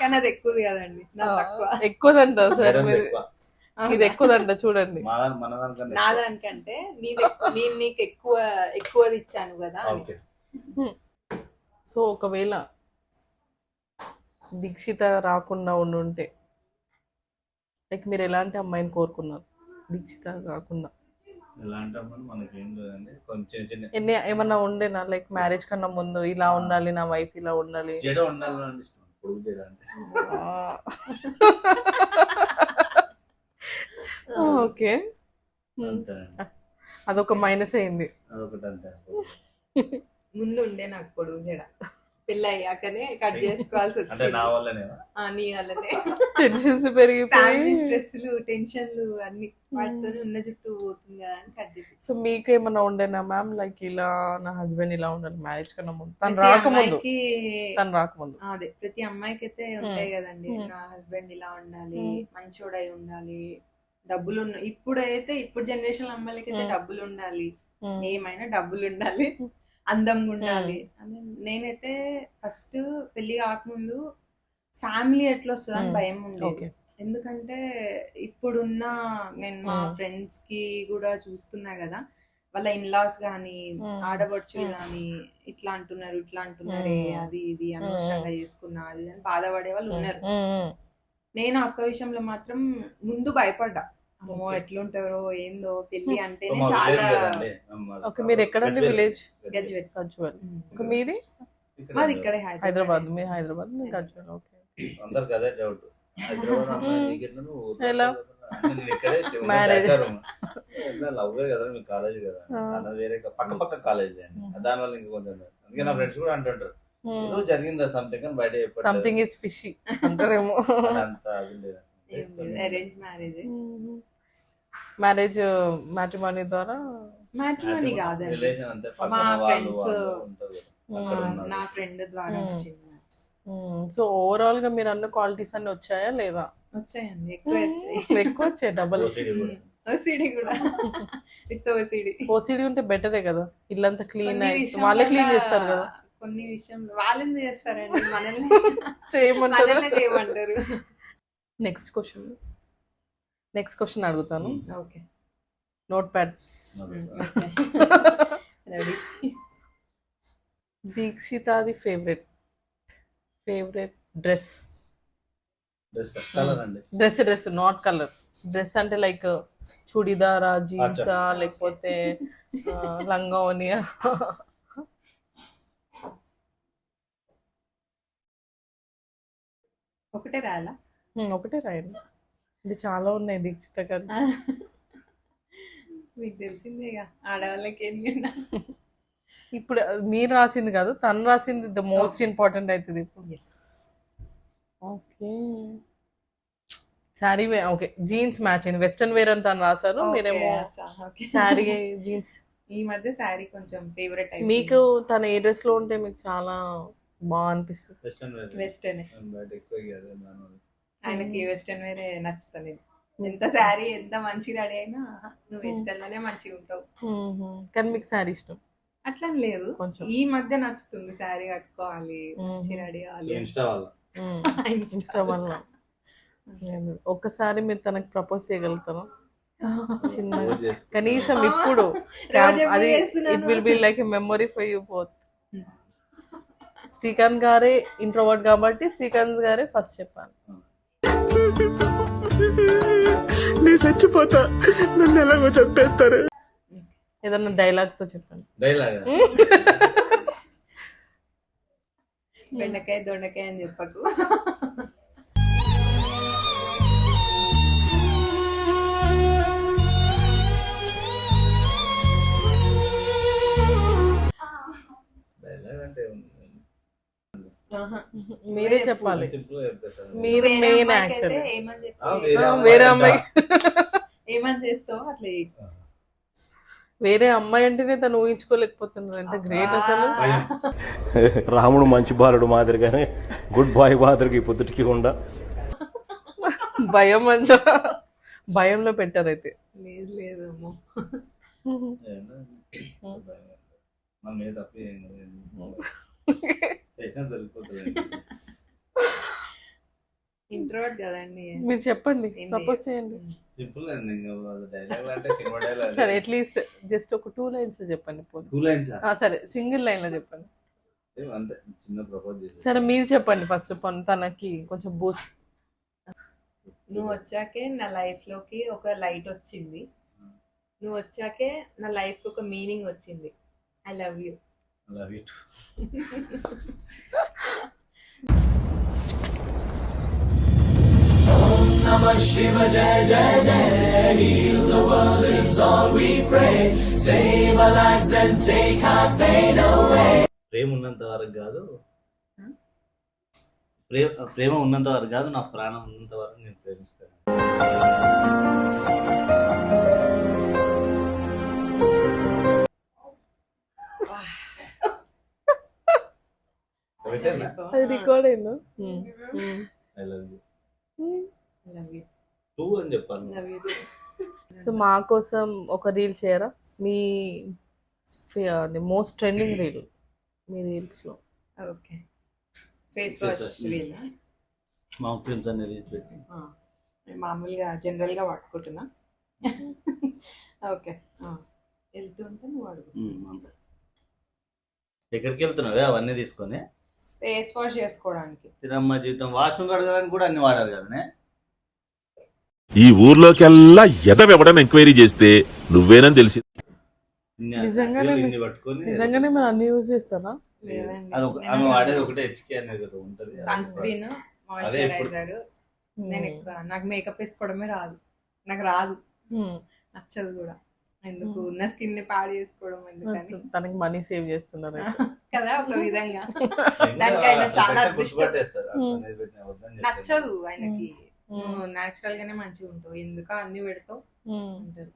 కానీ అది ఎక్కువది కదండి, నాకు తక్కువ. ఎక్కువదంట సార్ మీరు, ఇది ఎక్కువదంట చూడండి. మన దానికన్నా నా దానికంటే నేను నీకు ఎక్కువది ఇచ్చాను కదా అని. ఓకే. సో ఒకవేళ దీక్షిత రాకుండా ఉండుంటే లైక్ మీరు ఎలాంటి అమ్మాయిని కోరుకున్నారు దీక్షిత కాకుండా? ఎలాంటి అమ్మాయి మనకి ఏం లేదండి, కొంచెం చిన్న ఏమన్నా ఉండేనా లైక్ మ్యారేజ్ కన్నా ముందు ఇలా ఉండాలి నా వైఫ్ ఇలా ఉండాలి జడ ఉండాలని ఇష్టం. పొడుగు జడ అంటే ఓకే, అంతేనండి. అదొక మైనస్ అయింది. అదొకటి అంతే. ముందు ఉండే నాకు పొడుగు జడ, పెళ్ళి అయ్యాకనే కట్ చేసుకోవాల్సి అంటే వచ్చింది. నా వల్లనే నీ వల్లనే. టెన్షన్స్ పెరిగిపోయి ఫ్యామిలీ స్ట్రెస్లు టెన్షన్లు అన్ని వాటితో ఉన్న జుట్టు పోతుంది కదా అని కట్ చేసి. సో మీకు ఏమన్నా ఉండేనా మ్యామ్ లైక్ ఇలా నా హస్బెండ్ ఇలా ఉండాలి మ్యారేజ్ కన్నా ముందు, తను రాకముందు? అదే ప్రతి అమ్మాయికి అయితే ఉంటాయి కదండి, నా హస్బెండ్ ఇలా ఉండాలి, మంచోడై ఉండాలి, డబ్బులు ఇప్పుడు జనరేషన్ అమ్మాయిలకి అయితే డబ్బులు ఉండాలి, ఏమైనా డబ్బులు ఉండాలి, అందంగా ఉండాలి అని. నేనైతే ఫస్ట్ పెళ్లి కాకముందు ఫ్యామిలీ ఎట్లా వస్తుంది అని భయం ఉండేది. ఎందుకంటే ఇప్పుడున్న నేను మా ఫ్రెండ్స్ కి కూడా చూస్తున్నా కదా, వాళ్ళ ఇన్లాస్ గానీ ఆడపడుచులు గానీ ఇట్లా అంటున్నారే అది ఇది అనవసరంగా చేసుకున్నా అది అని బాధపడే వాళ్ళు ఉన్నారు. నేను అక్క విషయంలో మాత్రం ముందు భయపడ్డా, అమ్మో ఎట్లుంటారో ఏందో పెళ్లి అంటేనే చాలా. మీరు ఎక్కడండి? విలేజ్ గజ్వేల్. ఒక మీది? మాది ఇక్కడే హైదరాబాద్. మీ హైదరాబాద్, మీ గజ్వేల్. ఓకే. అందరికి అదే డౌట్. ఎలా మ్యారేజ్? లవ్వే కదా మీ కాలేజ్ కదా, అన్నది వేరే పక్క కాలేజ్ అండి. దానివల్ల ఇంకా కొంచెం అందుకే నా ఫ్రెండ్స్ కూడా అంటుంటారు ఏదో జరిగిందా సంథింగ్ అని బయట సంథింగ్ ఇస్ ఫిషీ అంటారేమో. అంత అది లేదు. Arrange marriage. మ్యారేజ్ మ్యాట్రిమోనీ ద్వారా? మ్యాట్రిమోనీ కాదండి, రిలేషన్ అంతే. మా ఫ్రెండ్స్, నా ఫ్రెండ్ ద్వారా వచ్చింది. సో ఓవరాల్ గా మీరు అన్న క్వాలిటీస్ అన్ని వచ్చాయా లేదా? వచ్చాయండి, ఎక్కువ వచ్చాయి. డబల్ ఓసిడి కూడా. విత్ ఓసిడి ఉంటే బెటరే కదా, ఇల్లంతా క్లీన్ వాళ్ళే క్లీన్ చేస్తారు కదా. కొన్ని విషయంలో వాళ్ళని చేస్తారండి, మనల్ని చేయమంటారు. నెక్స్ట్ క్వశ్చన్ అడుగుతాను. ఓకే. Note pads ready. దీక్షితాది favourite dress? Dress not colour. Dress అంటే లైక్ చుడిదారా, జీన్సా, లేకపోతే లంగావోనియా? ఒకటే రాయాలా? ఒకటే రాయండి, ఇది చాలా ఉన్నాయి దీక్షిత గారు. మీకు తెలిసిందేగా ఆడవాళ్ళకి ఏం. ఇప్పుడు మీరు రాసింది కాదు, తను రాసింది ద మోస్ట్ ఇంపార్టెంట్ అవుతుంది ఇప్పుడు. Okay. Sari okay, jeans match అయింది, వెస్టర్న్ వేర్ అని తను రాశారు, మీరేమో శారీ జీన్స్. ఈ మధ్య శారీ కొంచెం ఫేవరెట్. మీకు తన ఏ డ్రెస్ లో ఉంటే మీకు చాలా బాగా అనిపిస్తుంది? వెస్టర్న్. ఆయనకి వెస్టర్న్ వేరే నచ్చుతుంది. ఎంత శారీ ఎంత మంచి రెడీ అయినా నువ్వు వెస్టర్న్ లోనే మంచిగా ఉంటావు. కానీ మీకు శారీ ఇష్టం? అట్లా లేదు, ఈ మధ్య నచ్చుతుంది శారీ కట్టుకోవాలి, మంచి రెడీ అవ్వాలి. ఇన్స్టా వల్ల. ఒక్కసారి మీరు తనకి ప్రపోజ్ చేయగలుగుతారా? చిన్న రోజు చేస్తా. కనీసం ఇప్పుడు రోజు ఎప్పుడు అది చేస్తున్నాను? It will be like a memory for you both. Srikanth గారే ఇంట్రోవర్ట్ కాబట్టి శ్రీకాంత్ గారే ఫస్ట్ చెప్పాను. నేను చచ్చిపోతా, నన్ను ఎలాగో చంపేస్తారు. ఏదన్నా డైలాగ్ తో చెప్పండి. డైలాగ్ బెండకాయ దొండకాయ అని చెప్పకు. డైలాగ్ అంటే మీరే చెప్పాలి. సింపుల్ గా చెప్పేస్తాను. మీరు వేరే మెయిన్ అమ్మాయికి యాక్చువల్లీ. అయితే ఏమని ఆ, చెప్పు, వేరే అమ్మాయి ఏమని చేస్తావు అట్లా చెయ్యి. వేరే అమ్మాయి అంటేనే తను ఊహించుకోలేకపోతున్నారు. ఎంత గ్రేట్ అసలు. రాముడు మంచి బాలుడు మాదిరిగానే గుడ్ బాయ్ మాదిరిగా ఈ పొద్దుటికి ఉండ. భయం అంట, భయంలో పెట్టారైతే. లేదు లేదు అమ్మో. మన మీద తప్ప చేసినా దొరికిపోతుంది. ఇంట్రోవర్ట్ కదండి. మీరు చెప్పండి, ఏం ప్రపోజ్ చేయండి. సింపుల్ అండి. డైలాగ్ అంటే సినిమా డైలాగ్. సరే అట్లీస్ట్ జస్ట్ ఒక 2 lines చెప్పండి పోనీ. 2 lines సరే సింగిల్ లైన్ లో చెప్పండి. అంతే, చిన్న ప్రపోజ్ చేసి. సరే మీరు చెప్పండి ఫస్ట్ తనకి కొంచెం బూస్ట్. నువ్వు వచ్చాకే నా లైఫ్ లోకి ఒక లైట్ వచ్చింది. నువ్వు వచ్చాకే నా లైఫ్ కి ఒక మీనింగ్ వచ్చింది. I love you. Love you. ప్రేమ ఉన్నంత వరకు కాదు, ప్రేమ ఉన్నంత వరకు కాదు, నా ప్రాణం ఉన్నంత వరకు నేను ప్రేమిస్తాను. అది రికార్డ్ అయిందా? I love you. Love you. 2 అని చెప్పాను. Love you. సో మా కోసం ఒక రీల్ చేయరా? మీ మోస్ట్ ట్రెండింగ్ రీల్ మీ రీల్స్ లో. ఓకే. ఫేస్ వాష్ వీల్ మా ఫ్రెండ్స్ అన్ని రీచ్ పెట్టి మామూలుగా జనరల్ గా పట్టుకుంటున్నా. ఓకే. వెళ్తుంటే నువ్వు అడుగు. అంతే. ఎక్కడికి వెళ్తున్నావే అవన్నీ తీసుకొని? ఫేస్ వాష్ చేసుకోవడానికి. తిరమ్మ జీవితం వాష్రూమ్ కడగడానికి కూడా అన్ని వాడాలి కదనే. ఈ ఊర్లోకెల్లా ఎదవెవడని ఎంక్వైరీ చేస్తే నువ్వేనని తెలిసి నిజంగానే ఇన్ని పట్టుకొని నిజంగానే మీరు అన్ని యూజ్ చేస్తారా? లేదండి. అది ఆమె వాడేది ఒకటే హెచ్కే అనేది ఒకటి ఉంటది. Sunscreen, moisturiser. నేను ఎక్కువ నాకు మేకప్ వేసుకోవడమే రాదు. నాకు రాదు, నచ్చదు కూడా. ఎందుకు ఉన్న స్కిన్ ని పాడు చేసుకోవడం ఎందుకని. తనకి మనీ సేవ్ చేస్తున్నారు కదా ఒక విధంగా. దానికి ఆయన చాలా అదృష్టం. నచ్చదు ఆయనకి. నాచురల్ గానే మంచిగా ఉంటావు, ఎందుకు అన్ని పెడతావు అంటారు.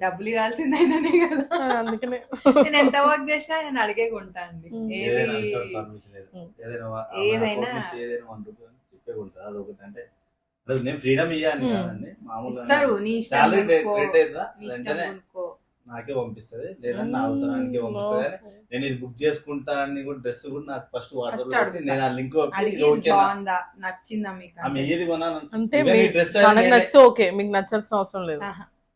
డబ్బులు ఇవ్వాల్సింది అయినానే కదా. అందుకనే నేను ఎంత వర్క్ చేసినా ఆయన అడిగే కొంటా అండి. ఏదైనా చెప్పే కొంటా. అదొకటి అంటే నేను ఫ్రీడమ్ ఇవ్వాలి కాదండి, ఇస్తారు. నీ ఇష్టం కొనుక్కో, నాకే పంపిస్తుంది లేదంటే నా అవసరానికి పంపిస్తుంది. నేను ఇది బుక్ చేసుకుంటా అని కూడా డ్రెస్ కూడా నాకు ఫస్ట్ వాట్సాప్ నేను ఆ లింక్ బాగుందా నచ్చిందా మీకు ఆమె ఏది కొనాలని అంటే మనకు నచ్చితే ఓకే, మీకు నచ్చాల్సిన అవసరం లేదు.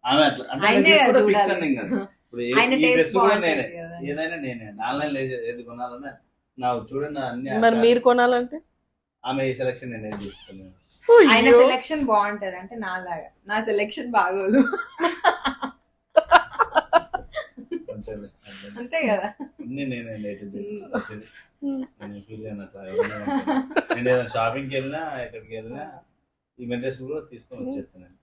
ఆమె అట్లా అంటే ఇప్పుడు ఈ డ్రెస్ కూడా నేనే, ఏదైనా నేనే. ఆన్లైన్ ఏది కొనాలన్నా నా చూడండి అన్ని. మరి మీరు కొనాలంటే ఆమె ఈ సెలక్షన్ నేను ఏది తీసుకున్నాను. ఆయన సెలక్షన్ బాగుంటది అంటే నాలాగా నా సెలక్షన్ బాగోదు. అంతే కదా. నేను ఏదైనా షాపింగ్కి వెళ్ళినా ఎక్కడికి వెళ్ళినా ఈ డ్రెస్ కూడా తీసుకొని వచ్చేస్తున్నాను.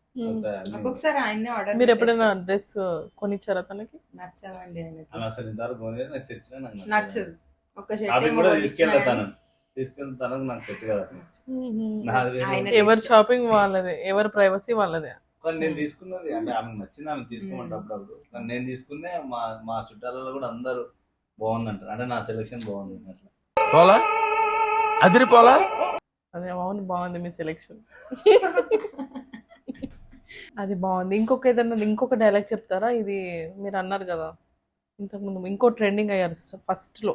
ఒక్కొక్కసారి ఆయన్నే ఆర్డర్. మీరు ఎప్పుడైనా డ్రెస్ కొనిచ్చారా తనకి? నచ్చవండి ఆయనకి. అసలు ఇంతవరకు కొనేది నాకు తెచ్చినా నాకు నచ్చదు. ఒక షాపింగ్ కూడా తీసుకెళ్తాను తనకు నాకు సెట్ కదా. ఎవరి షాపింగ్ వాళ్ళదే, ఎవరి ప్రైవసీ వాళ్ళదే. కానీ నేను తీసుకున్నది అంటే ఆమెకు నచ్చింది, ఆమె తీసుకోమంటే అప్పుడప్పుడు. కానీ నేను తీసుకుందే మా చుట్టాలలో కూడా అందరూ బాగుందంటారు. అంటే నా సెలెక్షన్ బాగుంది అట్లా. పోలా అదిరిపోలా. అదే అవును, బాగుంది మీ సెలెక్షన్. అది బాగుంది. ఇంకొక డైలాగ్ చెప్తారా? ఇది మీరు అన్నారు కదా ఇంతకుముందు, ఇంకో ట్రెండింగ్ అయ్యారు ఫస్ట్ లో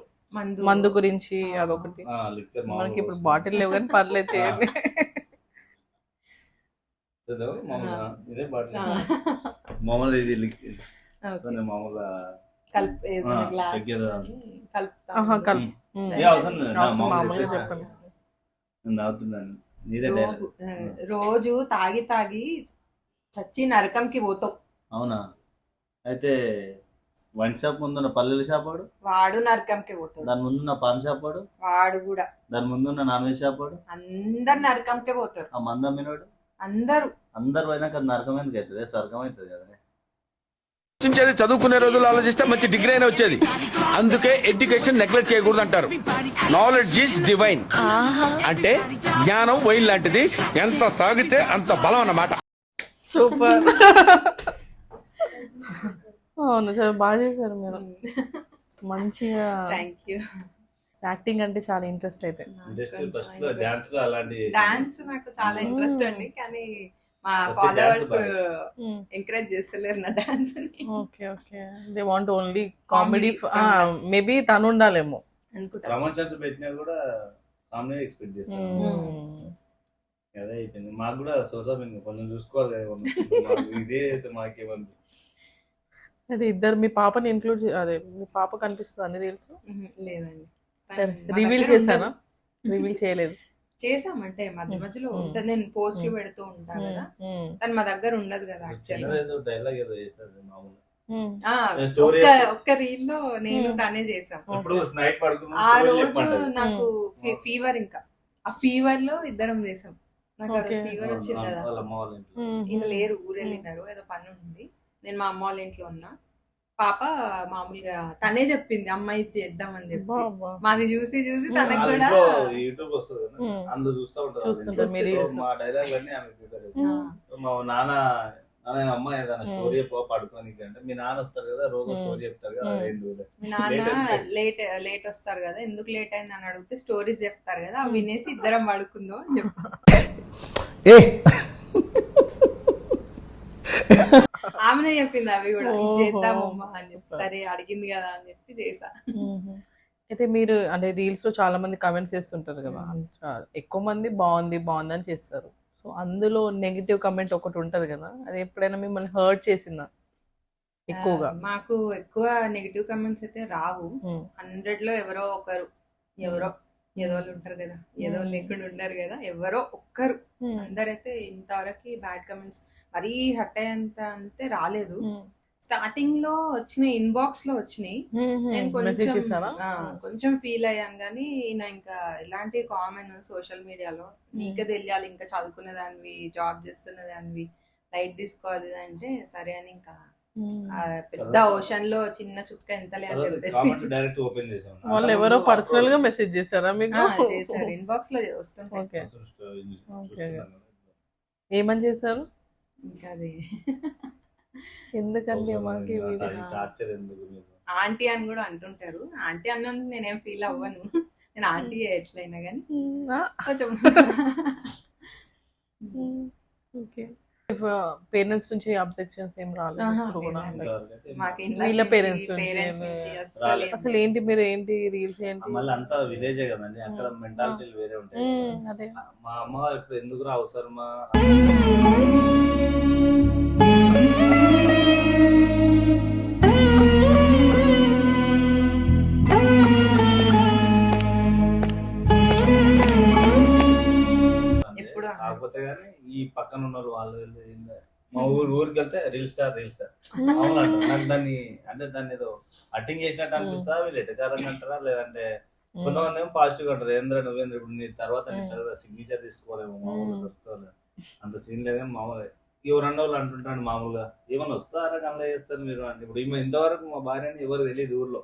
మందు గురించి. అదొకటి. మనకి ఇప్పుడు బాటిల్ లేవు కానీ పర్లేదు, చేయండి. మామూలుగా ఇదే బాటిల్ మామూలు ఇది ఓకే. మామూలుగా మామూలుగా చెప్పండి. తాగుతున్నాను నీదే రోజు తాగి తాగి చచ్చి నరకంకి పోతావు. అవునా? అయితే వైన్ షాప్ ముందున్న పల్లెల షాప్ వాడు, వాడు నరకంకి పోతాడు. దాని ముందున్న పాన్ షాప్ వాడు, వాడు కూడా. దాని ముందున్న నాన్ వెజ్ షాప్ వాడు, అందరు నరకంకే పోతారు. ఆ మంద అమ్మినోడు, అందరు పోయినాక అది నరకం ఎందుకు అవుతుంది? స్వర్గం అవుతుంది కదా. చదువుకునే రోజులు ఆలోచిస్తే మంచి డిగ్రీ అయినా వచ్చేది. అందుకే ఎడ్యుకేషన్ నెగ్లెక్ట్ చేయకూడదు అంటారు. Knowledge is divine. అంటే జ్ఞానం వైన్ లాంటిది, ఎంత తాగితే అంత బలం అన్నమాట. సూపర్. అవును సార్, బాగా చేశారు మీరు. మంచిగా యాక్టింగ్ అంటే చాలా ఇంట్రెస్ట్. అయితే డాన్స్ నాకు చాలా ఇంట్రెస్ట్ అండి, కానీ మా ఫాలోవర్స్ ఎంకరేజ్ చేస్తలేరు నా డాన్స్ ని. Okay okay, they want only comedy. Maybe తను ఉండాలేమో ప్రమోషన్స్ పెట్టినా కూడా కామెడీ ఎక్స్పెక్ట్ చేస్తాను. అదే అయిపోయింది మాకు కూడా. సోర్స్ ఆఫ్ ఇన్కమ్ కొంచెం చూసుకోవాలి కదా. ఇదే అయితే మాకేమని. అదే ఇద్దరు మీ పాపని ఇంక్లూడ్ అదే మీ పాప కనిపిస్తుంది అన్ని రీల్స్? లేదండి, రివీల్ చేశానా? రివీల్ చేయలేదు. చేసామంటే మధ్య మధ్యలో ఉంటుంది, నేను పోస్ట్లు పెడుతూ ఉంటాను కదా. కానీ మా దగ్గర ఉండదు కదా యాక్చువల్లీ. ఒక్క రీల్ లో నేను తనే చేసాం. ఆ రోజు నాకు ఫీవర్, ఇంకా ఆ ఫీవర్ లో ఇద్దరం చేసాం. నాకు ఫీవర్ వచ్చింది కదా, ఈయన లేరు, ఊరు వెళ్ళినారు, ఏదో పని ఉంది. నేను మా అమ్మ వాళ్ళ ఇంట్లో ఉన్నా. పాప మామూలుగా తనే చెప్పింది అమ్మాయి చేద్దామని చెప్పి. మాది చూసి చూసి తనకు కూడా యూట్యూబ్ వస్తుంది, అందులో చూస్తూ ఉంటారు మా డైలాగ్ అన్ని. మా నాన్న అమ్మ ఏదైనా స్టోరీ పడుకోని అంటే మీ నాన్న వస్తారు కదా, రోజు స్టోరీ చెప్తారు కదా. మీ నాన్న లేట్ వస్తారు కదా, ఎందుకు లేట్ అయింది అని అడిగితే స్టోరీస్ చెప్తారు కదా, అవి వినేసి ఇద్దరం పడుకుందాం అని చెప్పాను. ఆమెనే చెప్పింది అవి కూడా చేద్దామమ్మా అని చెప్పి. సరే అడిగింది కదా అని చెప్పి చేసా. అయితే మీరు అంటే రీల్స్ లో చాలా మంది కమెంట్స్ చేస్తుంటారు కదా, ఎక్కువ మంది బాగుంది బాగుంది అని చేస్తారు. సో అందులో నెగిటివ్ కమెంట్ ఒకటి ఉంటది కదా, అది ఎప్పుడైనా మిమ్మల్ని హర్ట్ చేసిందా ఎక్కువగా? మాకు ఎక్కువ నెగిటివ్ కమెంట్స్ అయితే రావు. 100 లో ఎవరో ఒకరు, ఎవరో ఏదోళ్ళు ఉంటారు కదా, ఏదో లేకుండా ఉండరు కదా, ఎవరో ఒక్కరు. అందరైతే ఇంతవరకు బ్యాడ్ కమెంట్స్ మరీ హట్ అయ్యేంత అంటే రాలేదు. స్టార్టింగ్ లో వచ్చిన ఇన్బాక్స్ లో వచ్చినాయి, నేను కొంచెం ఫీల్ అయ్యాను. కానీ ఈయన ఇంకా ఇలాంటి కామన్ సోషల్ మీడియాలో నీకే తెలియాలి, ఇంకా చదువుకునే దానివి, జాబ్ చేస్తున్న దానివి, లైట్ తీసుకోవాలి అంటే సరే అని ఇంకా పెద్ద ఓషన్ లో చిన్న చుక్క ఎంతలే అని చెప్పేసి వాళ్ళు ఎవరో పర్సనల్ గా మెసేజ్ చేశారా మీకు? చేశారు, ఇన్బాక్స్ లో వస్తుంటాయి. ఏమని చేశారు? ఇంకా అది ఎందుకండి ఆంటీ అని కూడా అంటుంటారు. ఆంటీ అన్నందుకు నేనేం ఫీల్ అవ్వను, నేను ఆంటీ ఎట్లయినా కానీ కొంచెం. పేరెంట్స్ నుంచి అబ్జెక్షన్స్ ఏం రాలేదు? వీళ్ళ పేరెంట్స్ అసలు ఏంటి మీరు ఏంటి రీల్స్ ఏంటి? మళ్ళీ అంతా విలేజే కదండి, అక్కడ మెంటాలిటీలు వేరే ఉంటాయి. అదే మా అమ్మ ఇప్పుడు ఎందుకు అవసరమా కాకపోతే కానీ ఈ పక్కన ఉన్న వాళ్ళు మా ఊరికి వెళ్తే రీల్ స్టార్ అవునంట. నాకు దాన్ని అంటే దాన్ని ఏదో అటింగ్ చేసినట్టు అనిపిస్తా, వీళ్ళు ఎటకారంగా అంటారా, లేదంటే కొంతమంది ఏమో పాజిటివ్ అంటారు. నువ్వేంద్ర ఇప్పుడు నీ తర్వాత సిగ్నేచర్ తీసుకోవాలేమో, మామూలుగా దొరుకుకోవాలి, అంత సీన్ లేదని మామూలుగా ఎవరన్నా వాళ్ళు అంటుంటాడు. మామూలుగా ఏమన్నా వస్తారా కమలా చేస్తారు మీరు అంటే. ఇప్పుడు ఇంతవరకు మా భార్యని ఎవరు తెలియదు ఊర్లో.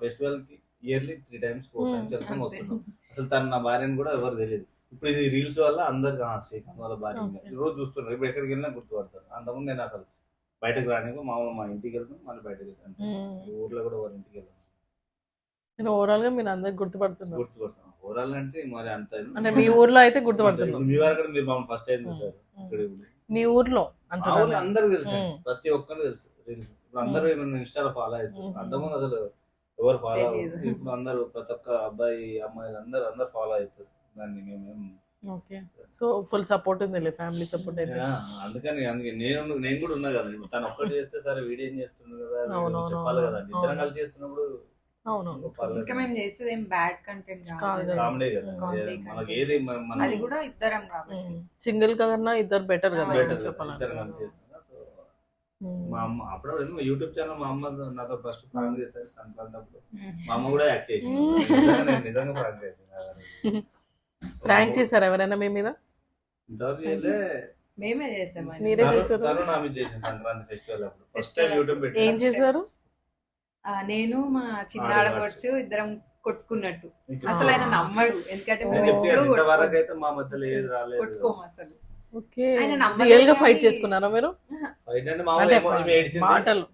ఫెస్టివల్ కి ఇయర్లీ 3 times 4 times వెళ్తాం వస్తున్నాం. అసలు తను నా భార్యని కూడా ఎవరు తెలియదు. ఇప్పుడు ఇది రీల్స్ వల్ల అందరికి శ్రీకాంత్ వాళ్ళ భార్య రోజు చూస్తున్నారు. ఇప్పుడు ఎక్కడికి వెళ్ళినా గుర్తుపడతారు. అంతకుముందు నేను అసలు బయటకు రాని మామూలు మా ఇంటికి వెళ్తాను, మళ్ళీ బయటకు వెళ్తాను. ఊర్లో కూడా వారి ఇంటికి వెళ్తాను. ఓవరాల్ గా మీరు అందరికి గుర్తుపడుతున్నారు? గుర్తుపడతాను. ఓవరాల్ అంటే మరి అంత అంటే మీ ఊర్లో అయితే గుర్తుపడుతున్నారు. మీ వారు మీరు మమ్మల్ని ఫస్ట్ టైం చూసారు ఇక్కడ. మీ ఊర్లో అందరికి తెలుసు, ప్రతి ఒక్కరికి తెలుసు రీల్స్. ఇప్పుడు అందరూ ఏమైనా ఇన్స్టాలో ఫాలో అవుతారు. అంతకుముందు అసలు ఎవరు ఫాలో అవ్వరు. ఇప్పుడు అందరూ ప్రతి ఒక్క అబ్బాయి అమ్మాయిలు అందరూ ఫాలో అవుతారు దాన్ని. మేమేం సో ఫుల్ సపోర్ట్ ఉంది, ఫ్యామిలీ సపోర్ట్ అయితే. అందుకని నేను కూడా ఉన్నా కదా, తను ఒక్కటి చేస్తే సరే వీడియో ఏం చేస్తున్నాడు కదా, అవునవును. చెప్పాలి కదా, ఇద్దరం కలిసి చేస్తున్నప్పుడు అవునవును. ఇంకా మేము చేసేది ఏం బ్యాడ్ కంటెంట్ కాదు. కామెడీ కదా, Comedy మనకి ఏది అది కూడా ఇద్దరం కాబట్టి సింగిల్ కన్నా ఇద్దరు బెటర్ కదా Better. చెప్పాలంటే. ఇద్దరం కలిసి చేస్తున్నా. సో మా అమ్మ అప్పుడు యూట్యూబ్ ఛానల్ మా అమ్మ నాతో ఫస్ట్ ప్రాంక్ చేశారు సంక్రాంతి అప్పుడు. మా అమ్మ కూడా యాక్ట్ చేసింది. నేను నిజంగా ప్రాంక్ చేశాను. ప్రాంక్ చేశారు ఎవరైనా మీ మీద? ఇంతవరకు చేయలే. మేమే చేసామని. మీరే చేశారు? తను నా మీద చేసింది సంక్రాంతి ఫెస్టివల్ అప్పుడు. ఫస్ట్ టైం యూట్యూబ్ పెట్టి ఏం చేశారు? నేను మా చిన్న ఆడపడుచు ఇద్దరం కొట్టుకున్నట్టు. అసలు ఆయన నమ్మడు, ఎందుకంటే మేము ఎప్పుడు ఇంతవరకు అయితే మా మధ్యలో ఏది రాలేదు. కొట్టుకోము అసలు. ఓకే, ఆయన నమ్మలేదు రియల్ గా ఫైట్ కానీ- చేసుకున్నారా మీరు? ఫైట్ అంటే అంటే మామూలుగా ఏమో ఏడ్చింది. మాటలు.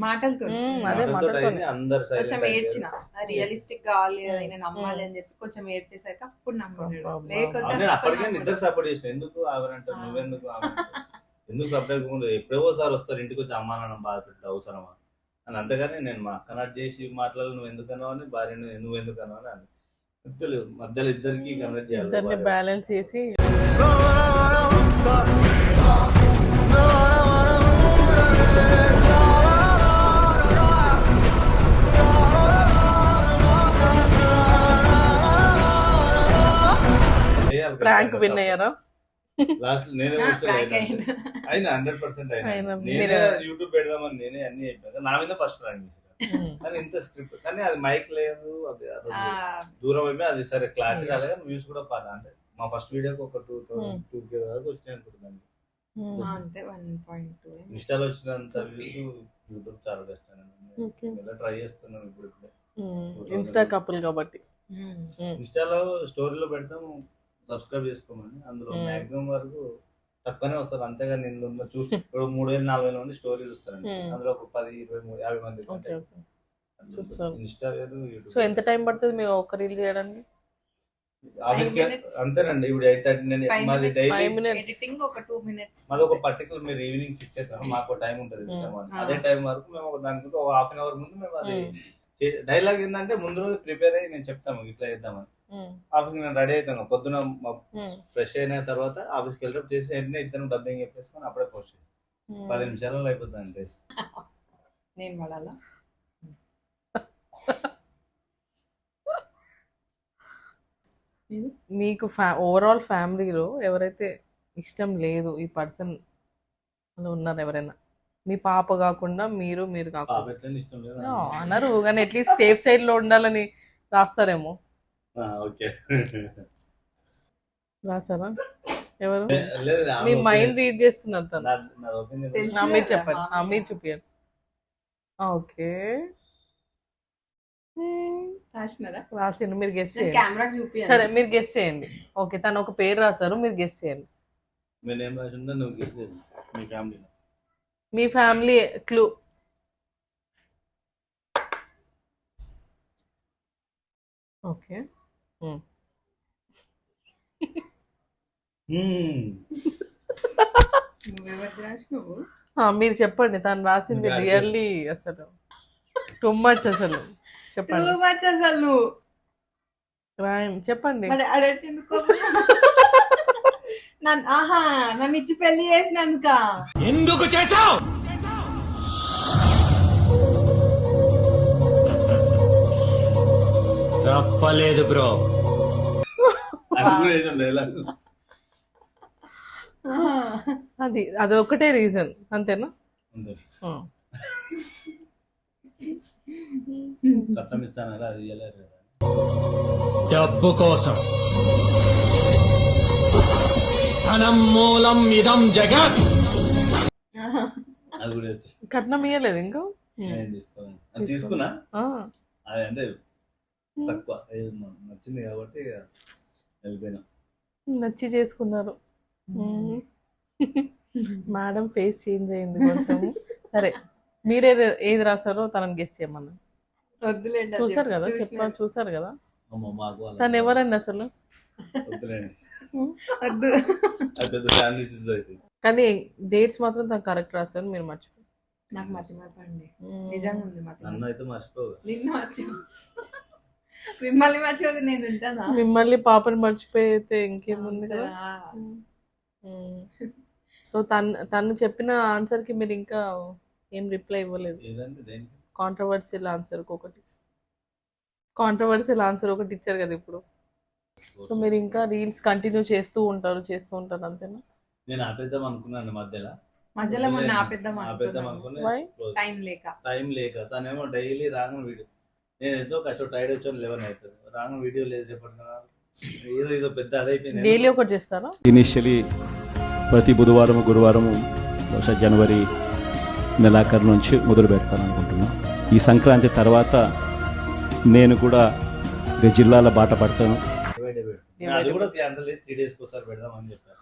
మాటలతో అదే మాటలతో మాటలతో. అయింది, అందరు కొంచెం silent ఏడ్చిన, అయిపోయారు. రియలిస్టిక్ కావాలి ఆయన నమ్మాలి అని చెప్పి కొంచెం ఏడ్చేసాక అప్పుడు నమ్మడు. అబ్బా. లేకపోతే నేను అస్సలు అప్పటికే నమ్మడు. నిద్ర సపోర్ట్ చేసిన. ఎందుకు ఆవిడంటారు, నువ్వెందుకు ఆమె అంటారు? ఎందుకు సపరేట్ ఎప్పుడో సార్ వస్తారు ఇంటికి వచ్చి అమ్మా నాన్న బాధ పెట్టడం అవసరమా అని. అంతగానే నేను మా అక్కనాట్ చేసి మాట్లాడాలి, నువ్వు ఎందుకనో అని, భార్యను నువ్వు ఎందుకనో అని అని మధ్యలో ఇద్దరికి కన్వర్ట్ ఇద్దరిని చేయాలి. బ్యాలెన్స్ చేసి ప్రాంక్ విన్ అయ్యారా? లాస్ట్ నేనే Prank అయింది. అయినా 100% అయినా అయినా నేనే మీరే- యూట్యూబ్ పెడదామని నేనే అన్ని చెప్పాను. నా మీద ఫస్ట్ ప్రాంక్ చేసిన, కానీ ఇంత స్క్రిప్ట్, కానీ అది మైక్ లేదు, అది ఆ రోజు దూరం అయిపోయి అది సరే క్లారిటీ రాలేదు. వ్యూస్ కూడా పారా అంటే మా ఫస్ట్ వీడియోకి ఒక 2K దాకా వచ్చినాయి అనుకుంటున్నాను. అంతే 1.2. ఇన్స్టాలో వచ్చినంత వ్యూస్ యూట్యూబ్ చాలా కష్టం. Okay. ఇలా ట్రై చేస్తున్నాను ఇప్పుడే. ఇన్స్టా కపుల్ కాబట్టి. ఇన్స్టాలో స్టోరీలో పెడతాం, సబ్స్క్రైబ్ చేసుకోమని. అందులో Hmm. మాక్సిమం వరకు తక్కువనే వస్తారు, అంతేగా నేను ఇప్పుడు 3000-4000 మంది స్టోరీ చూస్తారండి. Hmm. అందులో ఒక 10, 20, 50 మంది ఓకే ఓకే. చూస్తారు. ఇన్స్టా వేరు, యూట్యూబ్ సో ఎంత టైం పడుతుంది మీకు ఒక రీల్ చేయడానికి? ఆఫీస్కి 5 minutes. అంతేనండి. ఇప్పుడు 8:30 5 మాది minutes. Daily 5 minutes. ఎడిటింగ్ ఒక 2 minutes. మాది ఒక పర్టికులర్, మీరు ఈవినింగ్ 6 అవుతాం, మాకు టైం ఉంటుంది ఇష్టం అని. అదే టైం వరకు మేము ఒక దానికి ఒక హాఫ్ అన్ అవర్ ముందు మేము అది డైలాగ్ ఏంటంటే ముందు రోజు ప్రిపేర్ అయ్యి నేను చెప్తాము ఇట్లా చేద్దామని. ఆఫీస్కి నేను రెడీ అవుతాను, పొద్దున ఫ్రెష్ అయిన తర్వాత ఆఫీస్కి వెళ్ళడం చేసి వెంటనే ఇద్దరు డబ్బింగ్ చెప్పేసుకొని అప్పుడే పోస్ట్ చేస్తాను. 10 నిమిషాలలో అయిపోతుంది డ్రెస్. నేను పడాలా? మీకు ఓవరాల్ ఫ్యామిలీలో ఎవరైతే ఇష్టం లేదు ఈ పర్సన్ అని ఉన్నారు ఎవరైనా? మీ పాప కాకుండా మీరు పాప కాకుండా ఎట్లా ఇష్టం లేదా? అన్నారు, కానీ అట్లీస్ట్ సేఫ్ సైడ్ లో ఉండాలని రాస్తారేమో. ఓకే. రాసారా? ఎవరు? లేదు మీ మైండ్ రీడ్ చేస్తున్నారు తను. నా ఒపీనియన్ తెలుసు. మీరు చెప్పండి, మీరు చూపించండి. ఓకే, రాసినారా? రాసిండు, మీరు గెస్ చేయండి. కెమెరాకి చూపియాలి. సరే మీరు గెస్ చేయండి. ఓకే, తను ఒక పేరు రాశారు, మీరు గెస్ చేయండి. నేను ఏం రాసి ఉంటే నువ్వు గెస్ చేసి మీ ఫ్యామిలీలో. మీ ఫ్యామిలీ క్లూ. ఓకే, నువ్వెవరికి రాసినావు? మీరు చెప్పండి. తను రాసింది ఇంకా రియల్లీ అసలు టూ మచ్, అసలు చెప్పండి. Too much అసలు నువ్వు. రాయండి, చెప్పండి. మరి అడగండి ఎందుకు? నన్ను ఇచ్చి పెళ్లి చేసినందుక. ఎందుకు చేసావు? తప్పలేదు బ్రో. అది కూడా వేసాం డైలాగ్. అది ఒకటే రీజన్ అంతేనా? అంతే. ఆ. కట్నం ఇస్తాను కదా, అది ఇయ్యలేరు కదా. డబ్బు కోసం ధనం మూలం ఇదం జగత్. అది కూడా వేస్తాను. కట్నం ఇయ్యలేదు ఇంకా? నేను తీసుకోను. అది తీసుకున్నా, ఆ. అది అంటే తక్కువ ఏది నచ్చింది కాబట్టి ఇక వెళ్ళిపోయినా. నచ్చి చేసుకున్నారు. మేడం ఫేస్ చేంజ్ అయింది కొంచెం. సరే మీరే ఏది రాసారో తనని గెస్ చేయమన్నా. వద్దులేండి, అది చూసారు కదా, చూసినాను. చూసారు కదా. అమ్మ మాకు అలా తను ఎవరండి అసలు? వద్దులేండి. వద్దు. అది పెద్ద శాండ్విచెస్ అయితే. కానీ డేట్స్ మాత్రం తను కరెక్ట్ రాశారు, మీరు మర్చిపోయి. నాకు మతి మరపండి, నిజంగా ఉంది మతి నన్ను అయితే మర్చిపోవు. నిన్ను మర్చి మిమ్మల్ని మర్చిపోతే నేను ఉంటానా? మిమ్మల్ని పాపని మర్చిపోయితే ఇంకేముంది కదా. సో తను చెప్పిన ఆన్సర్ కి మీరు ఇంకా ఏం రిప్లై ఇవ్వలేదు. ఏదంటే దేనికి కాంట్రవర్షియల్ ఆన్సర్ ఒకటి ఇచ్చారు కదా ఇప్పుడు. సో మీరు ఇంకా రీల్స్ కంటిన్యూ చేస్తూ ఉంటారు అంతేనా? నేను ఆపేద్దాం అనుకున్నాను మధ్యలో మొన్న ఆపేద్దాం Why? టైం లేక తనేమో డైలీ రాగానే వీడియో, నేను ఏదో కష్టం టైడ్ వచ్చాను 11 అవుతుంది, రాగానే వీడియో లేదు చెప్పండి, ఏదో పెద్ద అదైపోయింది. డైలీ ఒకటి చేస్తారా? ఇనిషియలీ ప్రతి బుధవారం గురువారం బహుశా జనవరి నెలాఖరు నుంచి మొదలు పెడతాను అనుకుంటున్నాను. ఈ సంక్రాంతి తర్వాత నేను కూడా జిల్లాల బాట పడతాను. అది కూడా క్యాన్సల్ చేసి 3 days ఒకసారి పెడదాం అని చెప్పారు.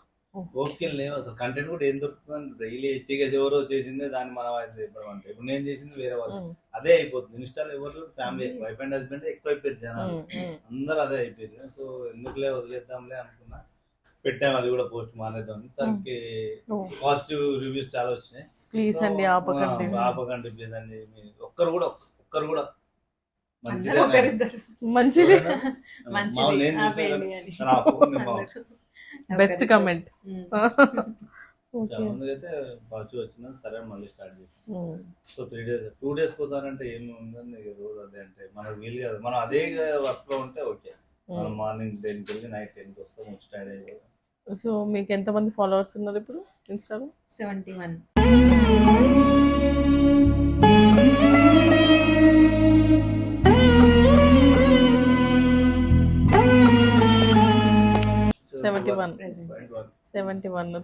ఓకే లేవు అసలు కంటెంట్ కూడా ఏం దొరుకుతుంది, డైలీ హెచ్గా ఎవరో చేసిందే దాన్ని మనం చెప్పడం అంటే ఇప్పుడు నేను చేసింది వేరే వాళ్ళు అదే అయిపోతుంది. ఇన్స్టాల్ ఎవరు ఫ్యామిలీ వైఫ్ అండ్ హస్బెండ్ ఎక్కువ అయిపోయింది, జనాలు అందరూ అదే అయిపోయింది. సో ఎందుకులే వదిలేద్దాంలే అనుకున్నా, పెట్టాము. అది కూడా పోస్ట్ మానేద్దాం. తనకి పాజిటివ్ రివ్యూస్ చాలా వచ్చినాయి. ప్లీజ్ అండి ఆపకండి ప్లీజ్ అండి. ఒక్కరు కూడా మంచిది, మంచిది బెస్ట్ కమెంట్. అయితే బాగా వచ్చిన సరే మళ్ళీ స్టార్ట్ చేసాం. సో 2 days పోతానంటే ఏమి ఉందని రోజు అదే అంటే మనకు వీలు కాదు. మనం అదే వర్క్ లో ఉంటే ఓకే, మనం మార్నింగ్ 10కి వెళ్ళి నైట్ 10కి వస్తాం, స్టార్ట్ అయిపోతాం. సో మీకు ఎంతమంది ఫాలోవర్స్ ఉన్నారు ఇప్పుడు ఇన్స్టాలో? 71.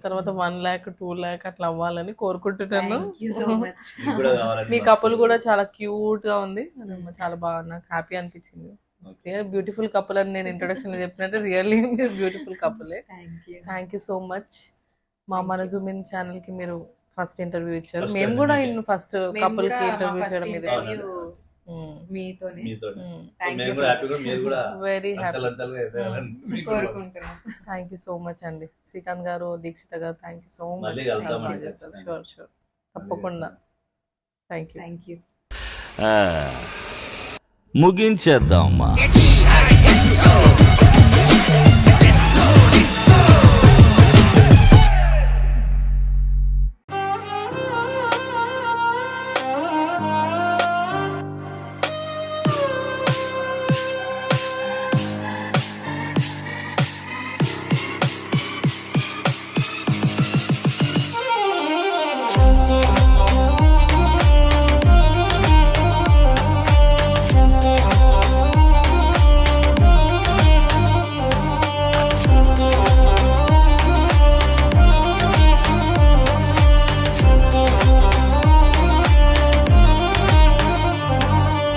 తర్వాత 1 lakh 2 lakh అట్లా అవ్వాలని కోరుకుంటున్నాను. మీ కపుల్ కూడా చాలా క్యూట్ గా ఉంది, చాలా బాగా నాకు హ్యాపీ అనిపించింది. బ్యూటిఫుల్ కపుల్ అని నేను ఇంట్రొడక్షన్ లో చెప్పినట్టు రియల్లీ మీరు బ్యూటిఫుల్ కపులే. Thank you so much. మా మన జూమ్ ఇన్ ఛానల్ కి మీరు ఫస్ట్ ఇంటర్వ్యూ ఇచ్చారు. మేము కూడా ఫస్ట్ కపుల్ కి ఇంటర్వ్యూ చేయడం మీద very happy. Thank you so much అండి. శ్రీకాంత్ గారు, దీక్షిత గారు, thank you so much. Sure తప్పకుండా. Thank you. ముగించేద్దాం.